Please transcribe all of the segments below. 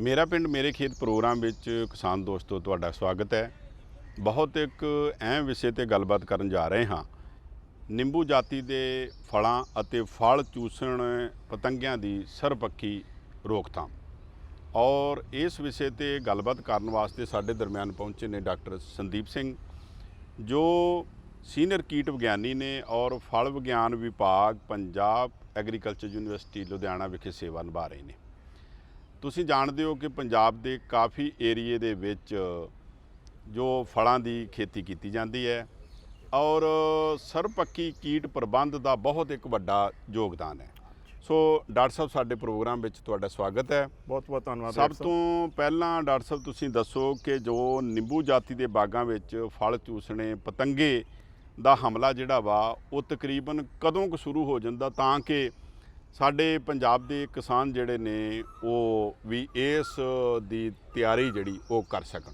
ਮੇਰਾ ਪਿੰਡ ਮੇਰੇ ਖੇਤ ਪ੍ਰੋਗਰਾਮ ਵਿੱਚ ਕਿਸਾਨ ਦੋਸਤੋ ਤੁਹਾਡਾ ਸਵਾਗਤ ਹੈ। ਬਹੁਤ ਇੱਕ ਅਹਿਮ ਵਿਸ਼ੇ ਤੇ ਗੱਲਬਾਤ ਕਰਨ ਜਾ ਰਹੇ ਹਾਂ। ਨਿੰਬੂ ਜਾਤੀ ਦੇ ਫਲਾਂ ਅਤੇ ਫਲ ਚੂਸਣ ਪਤੰਗਿਆਂ ਦੀ ਸਰਬਪੱਖੀ ਰੋਕਥਾਮ। ਔਰ ਇਸ ਵਿਸ਼ੇ ਤੇ ਗੱਲਬਾਤ ਕਰਨ ਵਾਸਤੇ ਸਾਡੇ ਦਰਮਿਆਨ ਪਹੁੰਚੇ ਨੇ ਡਾਕਟਰ ਸੰਦੀਪ ਸਿੰਘ, ਜੋ ਸੀਨੀਅਰ ਕੀਟ ਵਿਗਿਆਨੀ ਨੇ ਔਰ ਫਲ ਵਿਗਿਆਨ ਵਿਭਾਗ ਪੰਜਾਬ ਐਗਰੀਕਲਚਰ ਯੂਨੀਵਰਸਿਟੀ ਲੁਧਿਆਣਾ ਵਿਖੇ ਸੇਵਾ ਨਿਭਾ ਰਹੇ ਨੇ। ਤੁਸੀਂ ਜਾਣਦੇ ਹੋ ਕਿ ਪੰਜਾਬ ਦੇ ਕਾਫੀ ਏਰੀਏ ਦੇ ਵਿੱਚ ਜੋ ਫਲਾਂ ਦੀ ਖੇਤੀ ਕੀਤੀ ਜਾਂਦੀ ਹੈ ਔਰ ਸਰਬਪੱਖੀ ਕੀਟ ਪ੍ਰਬੰਧ ਦਾ ਬਹੁਤ ਇੱਕ ਵੱਡਾ ਯੋਗਦਾਨ ਹੈ। ਸੋ ਡਾਕਟਰ ਸਾਹਿਬ, ਸਾਡੇ ਪ੍ਰੋਗਰਾਮ ਵਿੱਚ ਤੁਹਾਡਾ ਸਵਾਗਤ ਹੈ। ਬਹੁਤ ਬਹੁਤ ਧੰਨਵਾਦ। ਸਭ ਤੋਂ ਪਹਿਲਾਂ ਡਾਕਟਰ ਸਾਹਿਬ ਤੁਸੀਂ ਦੱਸੋ ਕਿ ਜੋ ਨਿੰਬੂ ਜਾਤੀ ਦੇ ਬਾਗਾਂ ਵਿੱਚ ਫਲ ਚੂਸਣੇ ਪਤੰਗੇ ਦਾ ਹਮਲਾ ਜਿਹੜਾ ਵਾ ਉਹ ਤਕਰੀਬਨ ਕਦੋਂ ਕੁ ਸ਼ੁਰੂ ਹੋ ਜਾਂਦਾ, ਤਾਂ ਕਿ ਸਾਡੇ ਪੰਜਾਬ ਦੇ ਕਿਸਾਨ ਜਿਹੜੇ ਨੇ ਉਹ ਵੀ ਇਸ ਦੀ ਤਿਆਰੀ ਜਿਹੜੀ ਉਹ ਕਰ ਸਕਣ।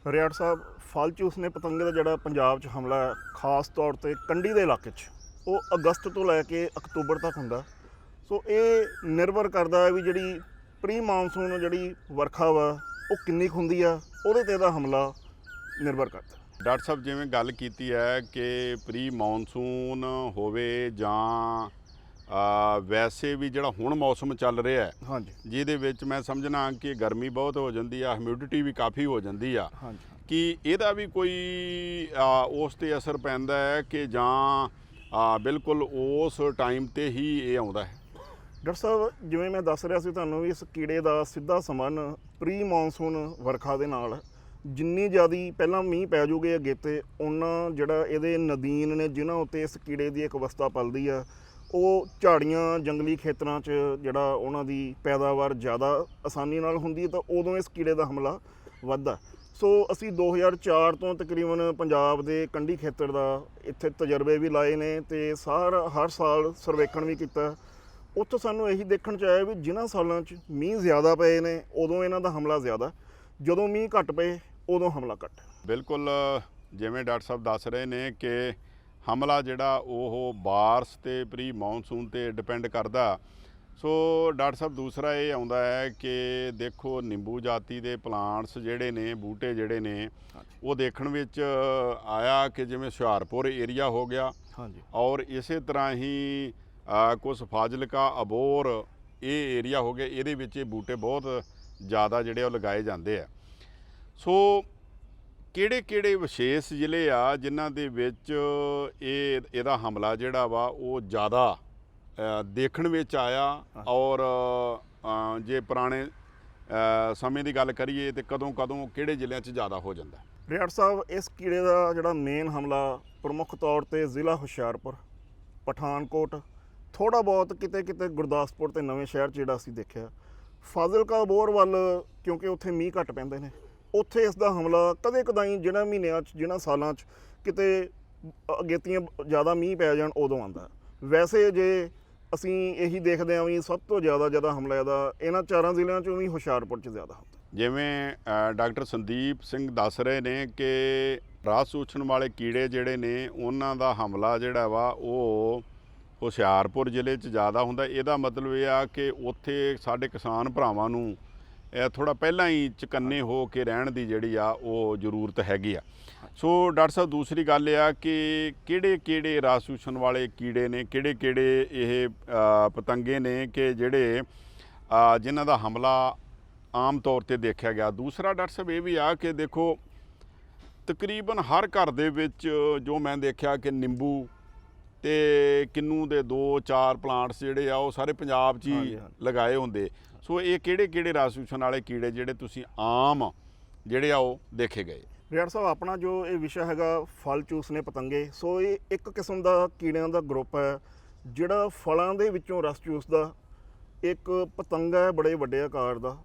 ਰਿਆੜ ਸਾਹਿਬ, ਫਲ ਚੂਸਣੇ ਪਤੰਗੇ ਦਾ ਜਿਹੜਾ ਪੰਜਾਬ 'ਚ ਹਮਲਾ ਹੈ, ਖਾਸ ਤੌਰ 'ਤੇ ਕੰਢੀ ਦੇ ਇਲਾਕੇ 'ਚ, ਉਹ ਅਗਸਤ ਤੋਂ ਲੈ ਕੇ ਅਕਤੂਬਰ ਤੱਕ ਹੁੰਦਾ। ਸੋ ਇਹ ਨਿਰਭਰ ਕਰਦਾ ਹੈ ਵੀ ਜਿਹੜੀ ਪ੍ਰੀ ਮਾਨਸੂਨ ਜਿਹੜੀ ਵਰਖਾ ਵਾ ਉਹ ਕਿੰਨੀ ਕੁ ਹੁੰਦੀ ਆ, ਉਹਦੇ 'ਤੇ ਇਹਦਾ ਹਮਲਾ ਨਿਰਭਰ ਕਰਦਾ। ਡਾਕਟਰ ਸਾਹਿਬ, ਜਿਵੇਂ ਗੱਲ ਕੀਤੀ ਹੈ ਕਿ ਪ੍ਰੀ ਮਾਨਸੂਨ ਹੋਵੇ ਜਾਂ ਵੈਸੇ ਵੀ ਜਿਹੜਾ ਹੁਣ ਮੌਸਮ ਚੱਲ ਰਿਹਾ ਹੈ, ਹਾਂਜੀ, ਜਿਹਦੇ ਵਿੱਚ ਮੈਂ ਸਮਝਣਾ ਕਿ ਗਰਮੀ ਬਹੁਤ ਹੋ ਜਾਂਦੀ ਆ, ਹਿਊਮਿਡਿਟੀ ਵੀ ਕਾਫੀ ਹੋ ਜਾਂਦੀ ਆ, ਹਾਂਜੀ, ਕਿ ਇਹਦਾ ਵੀ ਕੋਈ ਉਸ 'ਤੇ ਅਸਰ ਪੈਂਦਾ ਹੈ ਕਿ ਜਾਂ ਬਿਲਕੁਲ ਉਸ ਟਾਈਮ 'ਤੇ ਹੀ ਇਹ ਆਉਂਦਾ ਹੈ? ਡਾਕਟਰ ਸਾਹਿਬ, ਜਿਵੇਂ ਮੈਂ ਦੱਸ ਰਿਹਾ ਸੀ ਤੁਹਾਨੂੰ ਵੀ ਇਸ ਕੀੜੇ ਦਾ ਸਿੱਧਾ ਸੰਬੰਧ ਪ੍ਰੀ ਮਾਨਸੂਨ ਵਰਖਾ ਦੇ ਨਾਲ। ਜਿੰਨੀ ਜ਼ਿਆਦਾ ਪਹਿਲਾਂ ਮੀਂਹ ਪੈ ਜੂਗੇ ਅੱਗੇ ਤੇ ਉਹਨਾਂ ਜਿਹੜਾ ਇਹਦੇ ਨਦੀਨ ਨੇ ਜਿਨ੍ਹਾਂ ਉੱਤੇ ਇਸ ਕੀੜੇ ਦੀ ਇੱਕ ਅਵਸਥਾ ਪਲਦੀ ਆ, ਉਹ ਝਾੜੀਆਂ ਜੰਗਲੀ ਖੇਤਰਾਂ 'ਚ ਜਿਹੜਾ ਉਹਨਾਂ ਦੀ ਪੈਦਾਵਾਰ ਜ਼ਿਆਦਾ ਆਸਾਨੀ ਨਾਲ ਹੁੰਦੀ ਹੈ, ਤਾਂ ਉਦੋਂ ਇਸ ਕੀੜੇ ਦਾ ਹਮਲਾ ਵੱਧਦਾ। ਸੋ ਅਸੀਂ 2004 ਤੋਂ ਤਕਰੀਬਨ ਪੰਜਾਬ ਦੇ ਕੰਢੀ ਖੇਤਰ ਦਾ ਇੱਥੇ ਤਜਰਬੇ ਵੀ ਲਾਏ ਨੇ ਅਤੇ ਹਰ ਸਾਲ ਸਰਵੇਖਣ ਵੀ ਕੀਤਾ। ਉੱਥੋਂ ਸਾਨੂੰ ਇਹੀ ਦੇਖਣ 'ਚ ਆਇਆ ਵੀ ਜਿਨ੍ਹਾਂ ਸਾਲਾਂ 'ਚ ਮੀਂਹ ਜ਼ਿਆਦਾ ਪਏ ਨੇ ਉਦੋਂ ਇਹਨਾਂ ਦਾ ਹਮਲਾ ਜ਼ਿਆਦਾ, ਜਦੋਂ ਮੀਂਹ ਘੱਟ ਪਏ ਉਦੋਂ ਹਮਲਾ ਘੱਟ। ਬਿਲਕੁਲ, ਜਿਵੇਂ ਡਾਕਟਰ ਸਾਹਿਬ ਦੱਸ ਰਹੇ ਨੇ ਕਿ ਹਮਲਾ ਜਿਹੜਾ ਉਹ ਬਾਰਸ ਤੇ ਪ੍ਰੀ ਮਾਨਸੂਨ 'ਤੇ ਡਿਪੈਂਡ ਕਰਦਾ। ਸੋ ਡਾਕਟਰ ਸਾਹਿਬ, ਦੂਸਰਾ ਇਹ ਆਉਂਦਾ ਹੈ ਕਿ ਦੇਖੋ ਨਿੰਬੂ ਜਾਤੀ ਦੇ ਪਲਾਂਟਸ ਜਿਹੜੇ ਨੇ, ਬੂਟੇ ਜਿਹੜੇ ਨੇ, ਉਹ ਦੇਖਣ ਵਿੱਚ ਆਇਆ ਕਿ ਜਿਵੇਂ ਹੁਸ਼ਿਆਰਪੁਰ ਏਰੀਆ ਹੋ ਗਿਆ, ਹਾਂਜੀ, ਔਰ ਇਸੇ ਤਰ੍ਹਾਂ ਹੀ ਕੁਛ ਫਾਜ਼ਿਲਕਾ ਅਬੋਰ ਇਹ ਏਰੀਆ ਹੋ ਗਿਆ, ਇਹਦੇ ਵਿੱਚ ਇਹ ਬੂਟੇ ਬਹੁਤ ਜ਼ਿਆਦਾ ਜਿਹੜੇ ਉਹ ਲਗਾਏ ਜਾਂਦੇ ਆ। ਸੋ ਕਿਹੜੇ ਵਿਸ਼ੇਸ਼ ਜ਼ਿਲ੍ਹੇ ਆ ਜਿਨ੍ਹਾਂ ਦੇ ਵਿੱਚ ਇਹਦਾ ਹਮਲਾ ਜਿਹੜਾ ਵਾ ਉਹ ਜ਼ਿਆਦਾ ਦੇਖਣ ਵਿੱਚ ਆਇਆ, ਔਰ ਜੇ ਪੁਰਾਣੇ ਸਮੇਂ ਦੀ ਗੱਲ ਕਰੀਏ ਤੇ ਕਦੋਂ ਕਿਹੜੇ ਜ਼ਿਲ੍ਹਿਆਂ 'ਚ ਜ਼ਿਆਦਾ ਹੋ ਜਾਂਦਾ? ਰਿਆੜ ਸਾਹਿਬ, ਇਸ ਕੀੜੇ ਦਾ ਜਿਹੜਾ ਮੇਨ ਹਮਲਾ ਪ੍ਰਮੁੱਖ ਤੌਰ 'ਤੇ ਜ਼ਿਲ੍ਹਾ ਹੁਸ਼ਿਆਰਪੁਰ, ਪਠਾਨਕੋਟ, ਥੋੜ੍ਹਾ ਬਹੁਤ ਕਿਤੇ ਗੁਰਦਾਸਪੁਰ ਅਤੇ ਨਵੇਂ ਸ਼ਹਿਰ 'ਚ ਜਿਹੜਾ ਅਸੀਂ ਦੇਖਿਆ। ਫਾਜ਼ਿਲਕਾ ਅਬੋਹਰ ਵੱਲ ਕਿਉਂਕਿ ਉੱਥੇ ਮੀਂਹ ਘੱਟ ਪੈਂਦੇ ਨੇ, ਉੱਥੇ ਇਸ ਦਾ ਹਮਲਾ ਕਦੇ ਕਦਾਈ ਜਿਹਨਾਂ ਮਹੀਨਿਆਂ 'ਚ, ਜਿਹਨਾਂ ਸਾਲਾਂ 'ਚ ਕਿਤੇ ਅਗੇਤੀਆਂ ਜ਼ਿਆਦਾ ਮੀਂਹ ਪੈ ਜਾਣ ਉਦੋਂ ਆਉਂਦਾ। ਵੈਸੇ ਜੇ ਅਸੀਂ ਇਹੀ ਦੇਖਦੇ ਹਾਂ ਵੀ ਸਭ ਤੋਂ ਜ਼ਿਆਦਾ ਹਮਲਾ ਇਹਦਾ ਇਹਨਾਂ ਚਾਰਾਂ ਜ਼ਿਲ੍ਹਿਆਂ 'ਚੋਂ ਵੀ ਹੁਸ਼ਿਆਰਪੁਰ 'ਚ ਜ਼ਿਆਦਾ ਹੁੰਦਾ। ਜਿਵੇਂ ਡਾਕਟਰ ਸੰਦੀਪ ਸਿੰਘ ਦੱਸ ਰਹੇ ਨੇ ਕਿ ਰਸ ਚੂਸਣ ਵਾਲੇ ਕੀੜੇ ਜਿਹੜੇ ਨੇ ਉਹਨਾਂ ਦਾ ਹਮਲਾ ਜਿਹੜਾ ਵਾ ਉਹ ਹੁਸ਼ਿਆਰਪੁਰ ਜ਼ਿਲ੍ਹੇ 'ਚ ਜ਼ਿਆਦਾ ਹੁੰਦਾ। ਇਹਦਾ ਮਤਲਬ ਇਹ ਆ ਕਿ ਉੱਥੇ ਸਾਡੇ ਕਿਸਾਨ ਭਰਾਵਾਂ ਨੂੰ ਇਹ ਥੋੜ੍ਹਾ ਪਹਿਲਾਂ ਹੀ ਚੁਕੰਨੇ ਹੋ ਕੇ ਰਹਿਣ ਦੀ ਜਿਹੜੀ ਆ ਉਹ ਜ਼ਰੂਰਤ ਹੈਗੀ ਆ। ਸੋ ਡਾਕਟਰ ਸਾਹਿਬ, ਦੂਸਰੀ ਗੱਲ ਇਹ ਆ ਕਿ ਕਿਹੜੇ ਰਸ ਚੂਸਣ ਵਾਲੇ ਕੀੜੇ ਨੇ, ਕਿਹੜੇ ਇਹ ਪਤੰਗੇ ਨੇ ਕਿ ਜਿਹੜੇ ਜਿਨ੍ਹਾਂ ਦਾ ਹਮਲਾ ਆਮ ਤੌਰ 'ਤੇ ਦੇਖਿਆ ਗਿਆ? ਦੂਸਰਾ ਡਾਕਟਰ ਸਾਹਿਬ ਇਹ ਵੀ ਆ ਕਿ ਦੇਖੋ ਤਕਰੀਬਨ ਹਰ ਘਰ ਦੇ ਵਿੱਚ ਜੋ ਮੈਂ ਦੇਖਿਆ ਕਿ ਨਿੰਬੂ ਤੇ ਕਿੰਨੂ ਦੇ 2-4 ਪਲਾਂਟਸ ਜਿਹੜੇ ਆ ਉਹ ਸਾਰੇ ਪੰਜਾਬ 'ਚ ਹੀ ਲਗਾਏ ਹੁੰਦੇ। ਸੋ ਇਹ ਕਿਹੜੇ ਰਸ ਚੂਸਣ ਵਾਲੇ ਕੀੜੇ ਜਿਹੜੇ ਤੁਸੀਂ ਆਮ ਜਿਹੜੇ ਆ ਉਹ ਦੇਖੇ ਗਏ? ਰਿਆੜ ਸਾਹਿਬ, ਆਪਣਾ ਜੋ ਇਹ ਵਿਸ਼ਾ ਹੈਗਾ ਫਲ ਚੂਸਣੇ ਪਤੰਗੇ, ਸੋ ਇਹ ਇੱਕ ਕਿਸਮ ਦਾ ਕੀੜਿਆਂ ਦਾ ਗਰੁੱਪ ਹੈ ਜਿਹੜਾ ਫਲਾਂ ਦੇ ਵਿੱਚੋਂ ਰਸ ਚੂਸਦਾ ਇੱਕ ਪਤੰਗਾ ਹੈ, ਬੜੇ ਵੱਡੇ ਆਕਾਰ ਦਾ।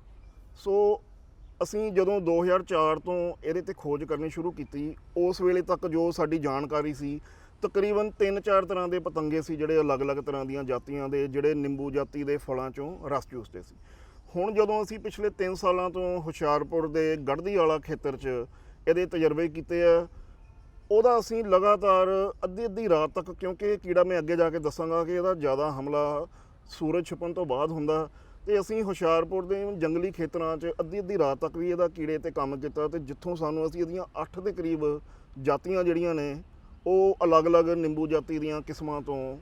ਸੋ ਅਸੀਂ ਜਦੋਂ 2004 ਤੋਂ ਇਹਦੇ 'ਤੇ ਖੋਜ ਕਰਨੀ ਸ਼ੁਰੂ ਕੀਤੀ, ਉਸ ਵੇਲੇ ਤੱਕ ਜੋ ਸਾਡੀ ਜਾਣਕਾਰੀ ਸੀ, ਤਕਰੀਬਨ 3-4 ਤਰ੍ਹਾਂ ਦੇ ਪਤੰਗੇ ਸੀ ਜਿਹੜੇ ਅਲੱਗ-ਅਲੱਗ ਤਰ੍ਹਾਂ ਦੀਆਂ ਜਾਤੀਆਂ ਦੇ, ਜਿਹੜੇ ਨਿੰਬੂ ਜਾਤੀ ਦੇ ਫਲਾਂ 'ਚੋਂ ਰਸ ਚੂਸਦੇ ਸੀ। ਹੁਣ ਜਦੋਂ ਅਸੀਂ ਪਿਛਲੇ 3 ਸਾਲਾਂ ਤੋਂ ਹੁਸ਼ਿਆਰਪੁਰ ਦੇ ਗੜ੍ਹਦੀ ਵਾਲਾ ਖੇਤਰ 'ਚ ਇਹਦੇ ਤਜਰਬੇ ਕੀਤੇ ਆ, ਉਹਦਾ ਅਸੀਂ ਲਗਾਤਾਰ ਅੱਧੀ ਰਾਤ ਤੱਕ, ਕਿਉਂਕਿ ਇਹ ਕੀੜਾ ਮੈਂ ਅੱਗੇ ਜਾ ਕੇ ਦੱਸਾਂਗਾ ਕਿ ਇਹਦਾ ਜ਼ਿਆਦਾ ਹਮਲਾ ਸੂਰਜ ਛਿਪਣ ਤੋਂ ਬਾਅਦ ਹੁੰਦਾ, ਤੇ ਅਸੀਂ ਹੁਸ਼ਿਆਰਪੁਰ ਦੇ ਜੰਗਲੀ ਖੇਤਰਾਂ 'ਚ ਅੱਧੀ ਰਾਤ ਤੱਕ ਵੀ ਇਹਦਾ ਕੀੜੇ ਤੇ ਕੰਮ ਕੀਤਾ, ਤੇ ਜਿੱਥੋਂ ਸਾਨੂੰ ਅਸੀਂ ਇਹਦੀਆਂ 8 ਦੇ ਕਰੀਬ ਜਾਤੀਆਂ ਜਿਹੜੀਆਂ ਨੇ ਉਹ ਅਲੱਗ-ਅਲੱਗ ਨਿੰਬੂ ਜਾਤੀ ਦੀਆਂ ਕਿਸਮਾਂ ਤੋਂ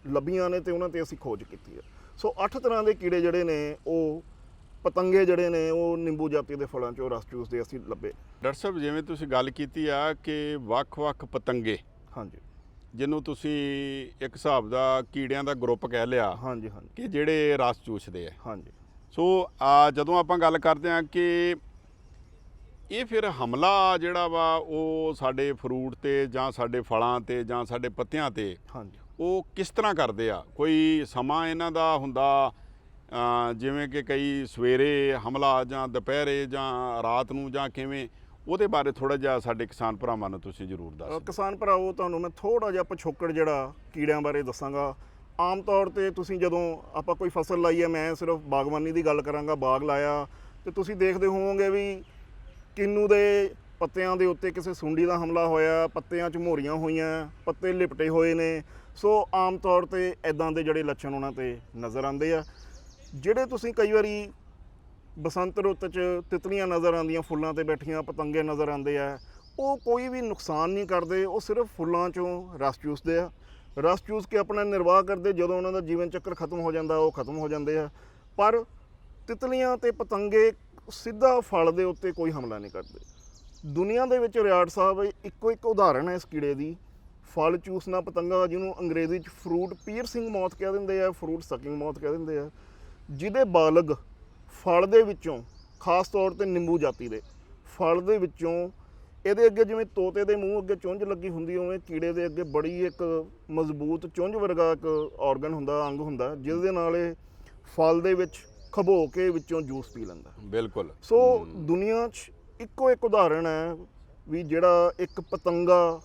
ਲੱਭੀਆਂ ਨੇ ਤੇ ਉਹਨਾਂ ਤੇ ਅਸੀਂ ਖੋਜ ਕੀਤੀ ਹੈ। ਸੋ 8 ਤਰ੍ਹਾਂ ਦੇ ਕੀੜੇ ਜਿਹੜੇ ਨੇ ਉਹ ਪਤੰਗੇ ਜਿਹੜੇ ਨੇ ਉਹ ਨਿੰਬੂ ਜਾਤੀ ਦੇ ਫਲਾਂ 'ਚੋਂ ਰਸ ਚੂਸਦੇ ਅਸੀਂ ਲੱਭੇ। ਡਾਕਟਰ ਸਾਹਿਬ ਜਿਵੇਂ ਤੁਸੀਂ ਗੱਲ ਕੀਤੀ ਆ ਕਿ ਵੱਖ-ਵੱਖ ਪਤੰਗੇ, ਹਾਂਜੀ ਜਿਹਨੂੰ ਤੁਸੀਂ ਇੱਕ ਹਿਸਾਬ ਦਾ ਕੀੜਿਆਂ ਦਾ ਗਰੁੱਪ ਕਹਿ ਲਿਆ ਹਾਂਜੀ ਹਾਂਜੀ ਕਿ ਜਿਹੜੇ ਰਸ ਚੂਸਦੇ ਆ। ਹਾਂਜੀ। ਸੋ ਜਦੋਂ ਆਪਾਂ ਗੱਲ ਕਰਦੇ ਹਾਂ ਕਿ ਇਹ ਫਿਰ ਹਮਲਾ ਜਿਹੜਾ ਵਾ ਉਹ ਸਾਡੇ ਫਰੂਟ ਤੇ ਜਾਂ ਸਾਡੇ ਫਲਾਂ ਤੇ ਜਾਂ ਸਾਡੇ ਪੱਤਿਆਂ ਤੇ ਹਾਂਜੀ ਉਹ ਕਿਸ ਤਰ੍ਹਾਂ ਕਰਦੇ ਆ? ਕੋਈ ਸਮਾਂ ਇਹਨਾਂ ਦਾ ਹੁੰਦਾ ਜਿਵੇਂ ਕਿ ਕਈ ਸਵੇਰੇ ਹਮਲਾ ਜਾਂ ਦੁਪਹਿਰੇ ਜਾਂ ਰਾਤ ਨੂੰ ਜਾਂ ਕਿਵੇਂ? ਉਹਦੇ ਬਾਰੇ ਥੋੜਾ ਜਿਹਾ ਸਾਡੇ ਕਿਸਾਨ ਭਰਾਵਾਂ ਨੂੰ ਤੁਸੀਂ ਜ਼ਰੂਰ ਦੱਸੋ। ਕਿਸਾਨ ਭਰਾਵੋ, ਤੁਹਾਨੂੰ ਮੈਂ ਥੋੜਾ ਜਿਹਾ ਪਿਛੋਕੜ ਜਿਹੜਾ ਕੀੜਿਆਂ ਬਾਰੇ ਦੱਸਾਂਗਾ। ਆਮ ਤੌਰ ਤੇ ਤੁਸੀਂ ਜਦੋਂ ਆਪਾਂ ਕੋਈ ਫਸਲ ਲਾਈ ਹੈ, ਮੈਂ ਸਿਰਫ ਬਾਗਬਾਨੀ ਦੀ ਗੱਲ ਕਰਾਂਗਾ, ਬਾਗ ਲਾਇਆ ਤੇ ਤੁਸੀਂ ਦੇਖਦੇ ਹੋਵੋਗੇ ਵੀ ਕਿੰਨੂ ਦੇ ਪੱਤਿਆਂ ਦੇ ਉੱਤੇ ਕਿਸੇ ਸੁੰਡੀ ਦਾ ਹਮਲਾ ਹੋਇਆ, ਪੱਤਿਆਂ 'ਚ ਮੋਰੀਆਂ ਹੋਈਆਂ, ਪੱਤੇ ਲਿਪਟੇ ਹੋਏ ਨੇ। ਸੋ ਆਮ ਤੌਰ ਤੇ ਇਦਾਂ ਦੇ ਜਿਹੜੇ ਲੱਛਣ ਉਹਨਾਂ ਤੇ ਨਜ਼ਰ ਆਉਂਦੇ ਆ। ਜਿਹੜੇ ਤੁਸੀਂ ਕਈ ਵਾਰੀ ਬਸੰਤ ਰੁੱਤ 'ਚ ਤਿਤਲੀਆਂ ਨਜ਼ਰ ਆਉਂਦੀਆਂ ਫੁੱਲਾਂ ਤੇ ਬੈਠੀਆਂ, ਪਤੰਗੇ ਨਜ਼ਰ ਆਉਂਦੇ ਆ, ਉਹ ਕੋਈ ਵੀ ਨੁਕਸਾਨ ਨਹੀਂ ਕਰਦੇ, ਉਹ ਸਿਰਫ ਫੁੱਲਾਂ 'ਚੋਂ ਰਸ ਚੂਸਦੇ ਆ। ਰਸ ਚੂਸ ਕੇ ਆਪਣਾ ਨਿਰਵਾਹ ਕਰਦੇ, ਜਦੋਂ ਉਹਨਾਂ ਦਾ ਜੀਵਨ ਚੱਕਰ ਖਤਮ ਹੋ ਜਾਂਦਾ ਉਹ ਖਤਮ ਹੋ ਜਾਂਦੇ ਆ। ਪਰ ਤਿਤਲੀਆਂ ਤੇ ਪਤੰਗੇ ਸਿੱਧਾ ਫਲ ਦੇ ਉੱਤੇ ਕੋਈ ਹਮਲਾ ਨਹੀਂ ਕਰਦੇ। ਦੁਨੀਆ ਦੇ ਵਿੱਚ ਰਿਆੜ ਸਾਹਿਬ ਇੱਕੋ ਇੱਕ ਉਦਾਹਰਣ ਹੈ ਇਸ ਕੀੜੇ ਦੀ, ਫਲ ਚੂਸਣਾ ਪਤੰਗਾ, ਜਿਹਨੂੰ ਅੰਗਰੇਜ਼ੀ 'ਚ ਫਰੂਟ ਪੀਅਰਸਿੰਗ ਮੌਥ ਕਹਿ ਦਿੰਦੇ ਆ, ਫਰੂਟ ਸਕਿੰਗ ਮੌਥ ਕਹਿ ਦਿੰਦੇ ਆ, ਜਿਹਦੇ ਬਾਲਗ ਫਲ ਦੇ ਵਿੱਚੋਂ, ਖਾਸ ਤੌਰ ਤੇ ਨਿੰਬੂ ਜਾਤੀ ਦੇ ਫਲ ਦੇ ਵਿੱਚੋਂ, ਇਹਦੇ ਅੱਗੇ ਜਿਵੇਂ ਤੋਤੇ ਦੇ ਮੂੰਹ ਅੱਗੇ ਚੁੰਝ ਲੱਗੀ ਹੁੰਦੀ, ਉਵੇਂ ਕੀੜੇ ਦੇ ਅੱਗੇ ਬੜੀ ਇੱਕ ਮਜ਼ਬੂਤ ਚੁੰਝ ਵਰਗਾ ਇੱਕ ਆਰਗਨ ਹੁੰਦਾ, ਅੰਗ ਹੁੰਦਾ, ਜਿਸ ਦੇ ਨਾਲ ਇਹ ਫਲ ਦੇ ਵਿੱਚ ਖਬੋ ਕੇ ਵਿੱਚੋਂ ਜੂਸ ਪੀ ਲੈਂਦਾ। ਬਿਲਕੁਲ। ਸੋ ਦੁਨੀਆ 'ਚ ਇੱਕੋ ਇੱਕ ਉਦਾਹਰਣ ਹੈ ਵੀ ਜਿਹੜਾ ਇੱਕ ਪਤੰਗਾ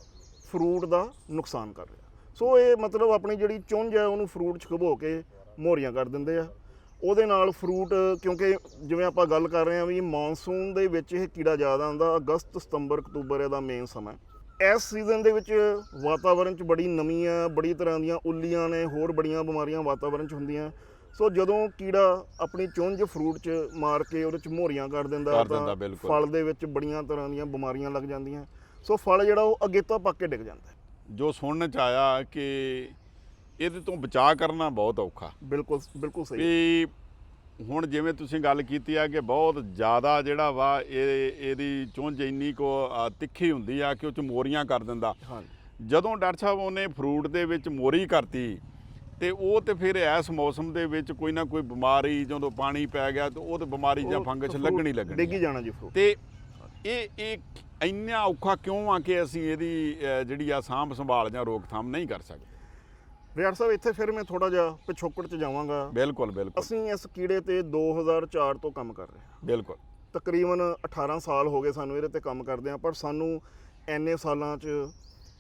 ਫਰੂਟ ਦਾ ਨੁਕਸਾਨ ਕਰ ਰਿਹਾ। ਸੋ ਇਹ ਮਤਲਬ ਆਪਣੀ ਜਿਹੜੀ ਚੁੰਝ ਹੈ ਉਹਨੂੰ ਫਰੂਟ 'ਚ ਖਬੋ ਕੇ ਮੋਹਰੀਆਂ ਕਰ ਦਿੰਦੇ ਆ। ਉਹਦੇ ਨਾਲ ਫਰੂਟ, ਕਿਉਂਕਿ ਜਿਵੇਂ ਆਪਾਂ ਗੱਲ ਕਰ ਰਹੇ ਹਾਂ ਵੀ ਮੌਨਸੂਨ ਦੇ ਵਿੱਚ ਇਹ ਕੀੜਾ ਜ਼ਿਆਦਾ ਆਉਂਦਾ, ਅਗਸਤ ਸਤੰਬਰ ਅਕਤੂਬਰ ਇਹਦਾ ਮੇਨ ਸਮਾਂ। ਇਸ ਸੀਜ਼ਨ ਦੇ ਵਿੱਚ ਵਾਤਾਵਰਣ 'ਚ ਬੜੀ ਨਮੀ ਆ, ਬੜੀ ਤਰ੍ਹਾਂ ਦੀਆਂ ਉੱਲੀਆਂ ਨੇ, ਹੋਰ ਬੜੀਆਂ ਬਿਮਾਰੀਆਂ ਵਾਤਾਵਰਣ 'ਚ ਹੁੰਦੀਆਂ। ਸੋ ਜਦੋਂ ਕੀੜਾ ਆਪਣੀ ਚੁੰਝ ਫਰੂਟ 'ਚ ਮਾਰ ਕੇ ਉਹਦੇ 'ਚ ਮੋਹਰੀਆਂ ਕਰ ਦਿੰਦਾ ਤਾਂ ਫਲ ਦੇ ਵਿੱਚ ਬੜੀਆਂ ਤਰ੍ਹਾਂ ਦੀਆਂ ਬਿਮਾਰੀਆਂ ਲੱਗ ਜਾਂਦੀਆਂ। ਸੋ ਫਲ ਜਿਹੜਾ ਉਹ ਅਗੇਤਾ ਪੱਕ ਕੇ ਡਿੱਗ ਜਾਂਦਾ। ਜੋ ਸੁਣਨ 'ਚ ਆਇਆ ਕਿ ਇਹਦੇ ਤੋਂ ਬਚਾਅ ਕਰਨਾ ਬਹੁਤ ਔਖਾ। ਬਿਲਕੁਲ ਬਿਲਕੁਲ ਸਹੀ। ਵੀ ਹੁਣ ਜਿਵੇਂ ਤੁਸੀਂ ਗੱਲ ਕੀਤੀ ਆ ਕਿ ਬਹੁਤ ਜ਼ਿਆਦਾ ਜਿਹੜਾ ਵਾ ਇਹਦੀ ਚੁੰਝ ਇੰਨੀ ਕੁ ਤਿੱਖੀ ਹੁੰਦੀ ਆ ਕਿ ਉਹ 'ਚ ਮੋਰੀਆਂ ਕਰ ਦਿੰਦਾ। ਜਦੋਂ ਡਾਕਟਰ ਸਾਹਿਬ ਉਹਨੇ ਫਰੂਟ ਦੇ ਵਿੱਚ ਮੋਰੀ ਕਰਤੀ ਤੇ ਉਹ ਤੇ ਫਿਰ ਇਸ ਮੌਸਮ ਦੇ ਵਿੱਚ ਕੋਈ ਨਾ ਕੋਈ ਬਿਮਾਰੀ, ਜਦੋਂ ਪਾਣੀ ਪੈ ਗਿਆ ਤੇ ਉਹ ਤੇ ਬਿਮਾਰੀ ਜਾਂ ਫੰਗਸ ਲੱਗਣੀ ਡਿੱਗੀ ਜਾਣਾ ਜੀ ਫਰੂਟ। ਤੇ ਇਹ ਇੰਨਾ ਔਖਾ ਕਿਉਂ ਆ ਕਿ ਅਸੀਂ ਇਹਦੀ ਜਿਹੜੀ ਆ ਸਾਂਭ ਸੰਭਾਲ ਜਾਂ ਰੋਕਥਾਮ ਨਹੀਂ ਕਰ ਸਕਦੇ? ਰਿਆੜ ਸਾਹਿਬ, ਇੱਥੇ ਫਿਰ ਮੈਂ ਥੋੜਾ ਜਿਹਾ ਪਿਛੋਕੜ 'ਚ ਜਾਵਾਂਗਾ। ਬਿਲਕੁਲ ਬਿਲਕੁਲ। ਅਸੀਂ ਇਸ ਕੀੜੇ ਤੇ 2004 ਤੋਂ ਕੰਮ ਕਰ ਰਹੇ ਹਾਂ। ਬਿਲਕੁਲ। ਤਕਰੀਬਨ 18 ਸਾਲ ਹੋ ਗਏ ਸਾਨੂੰ ਇਹਦੇ ਤੇ ਕੰਮ ਕਰਦੇ ਆ, ਪਰ ਸਾਨੂੰ ਇੰਨੇ ਸਾਲਾਂ 'ਚ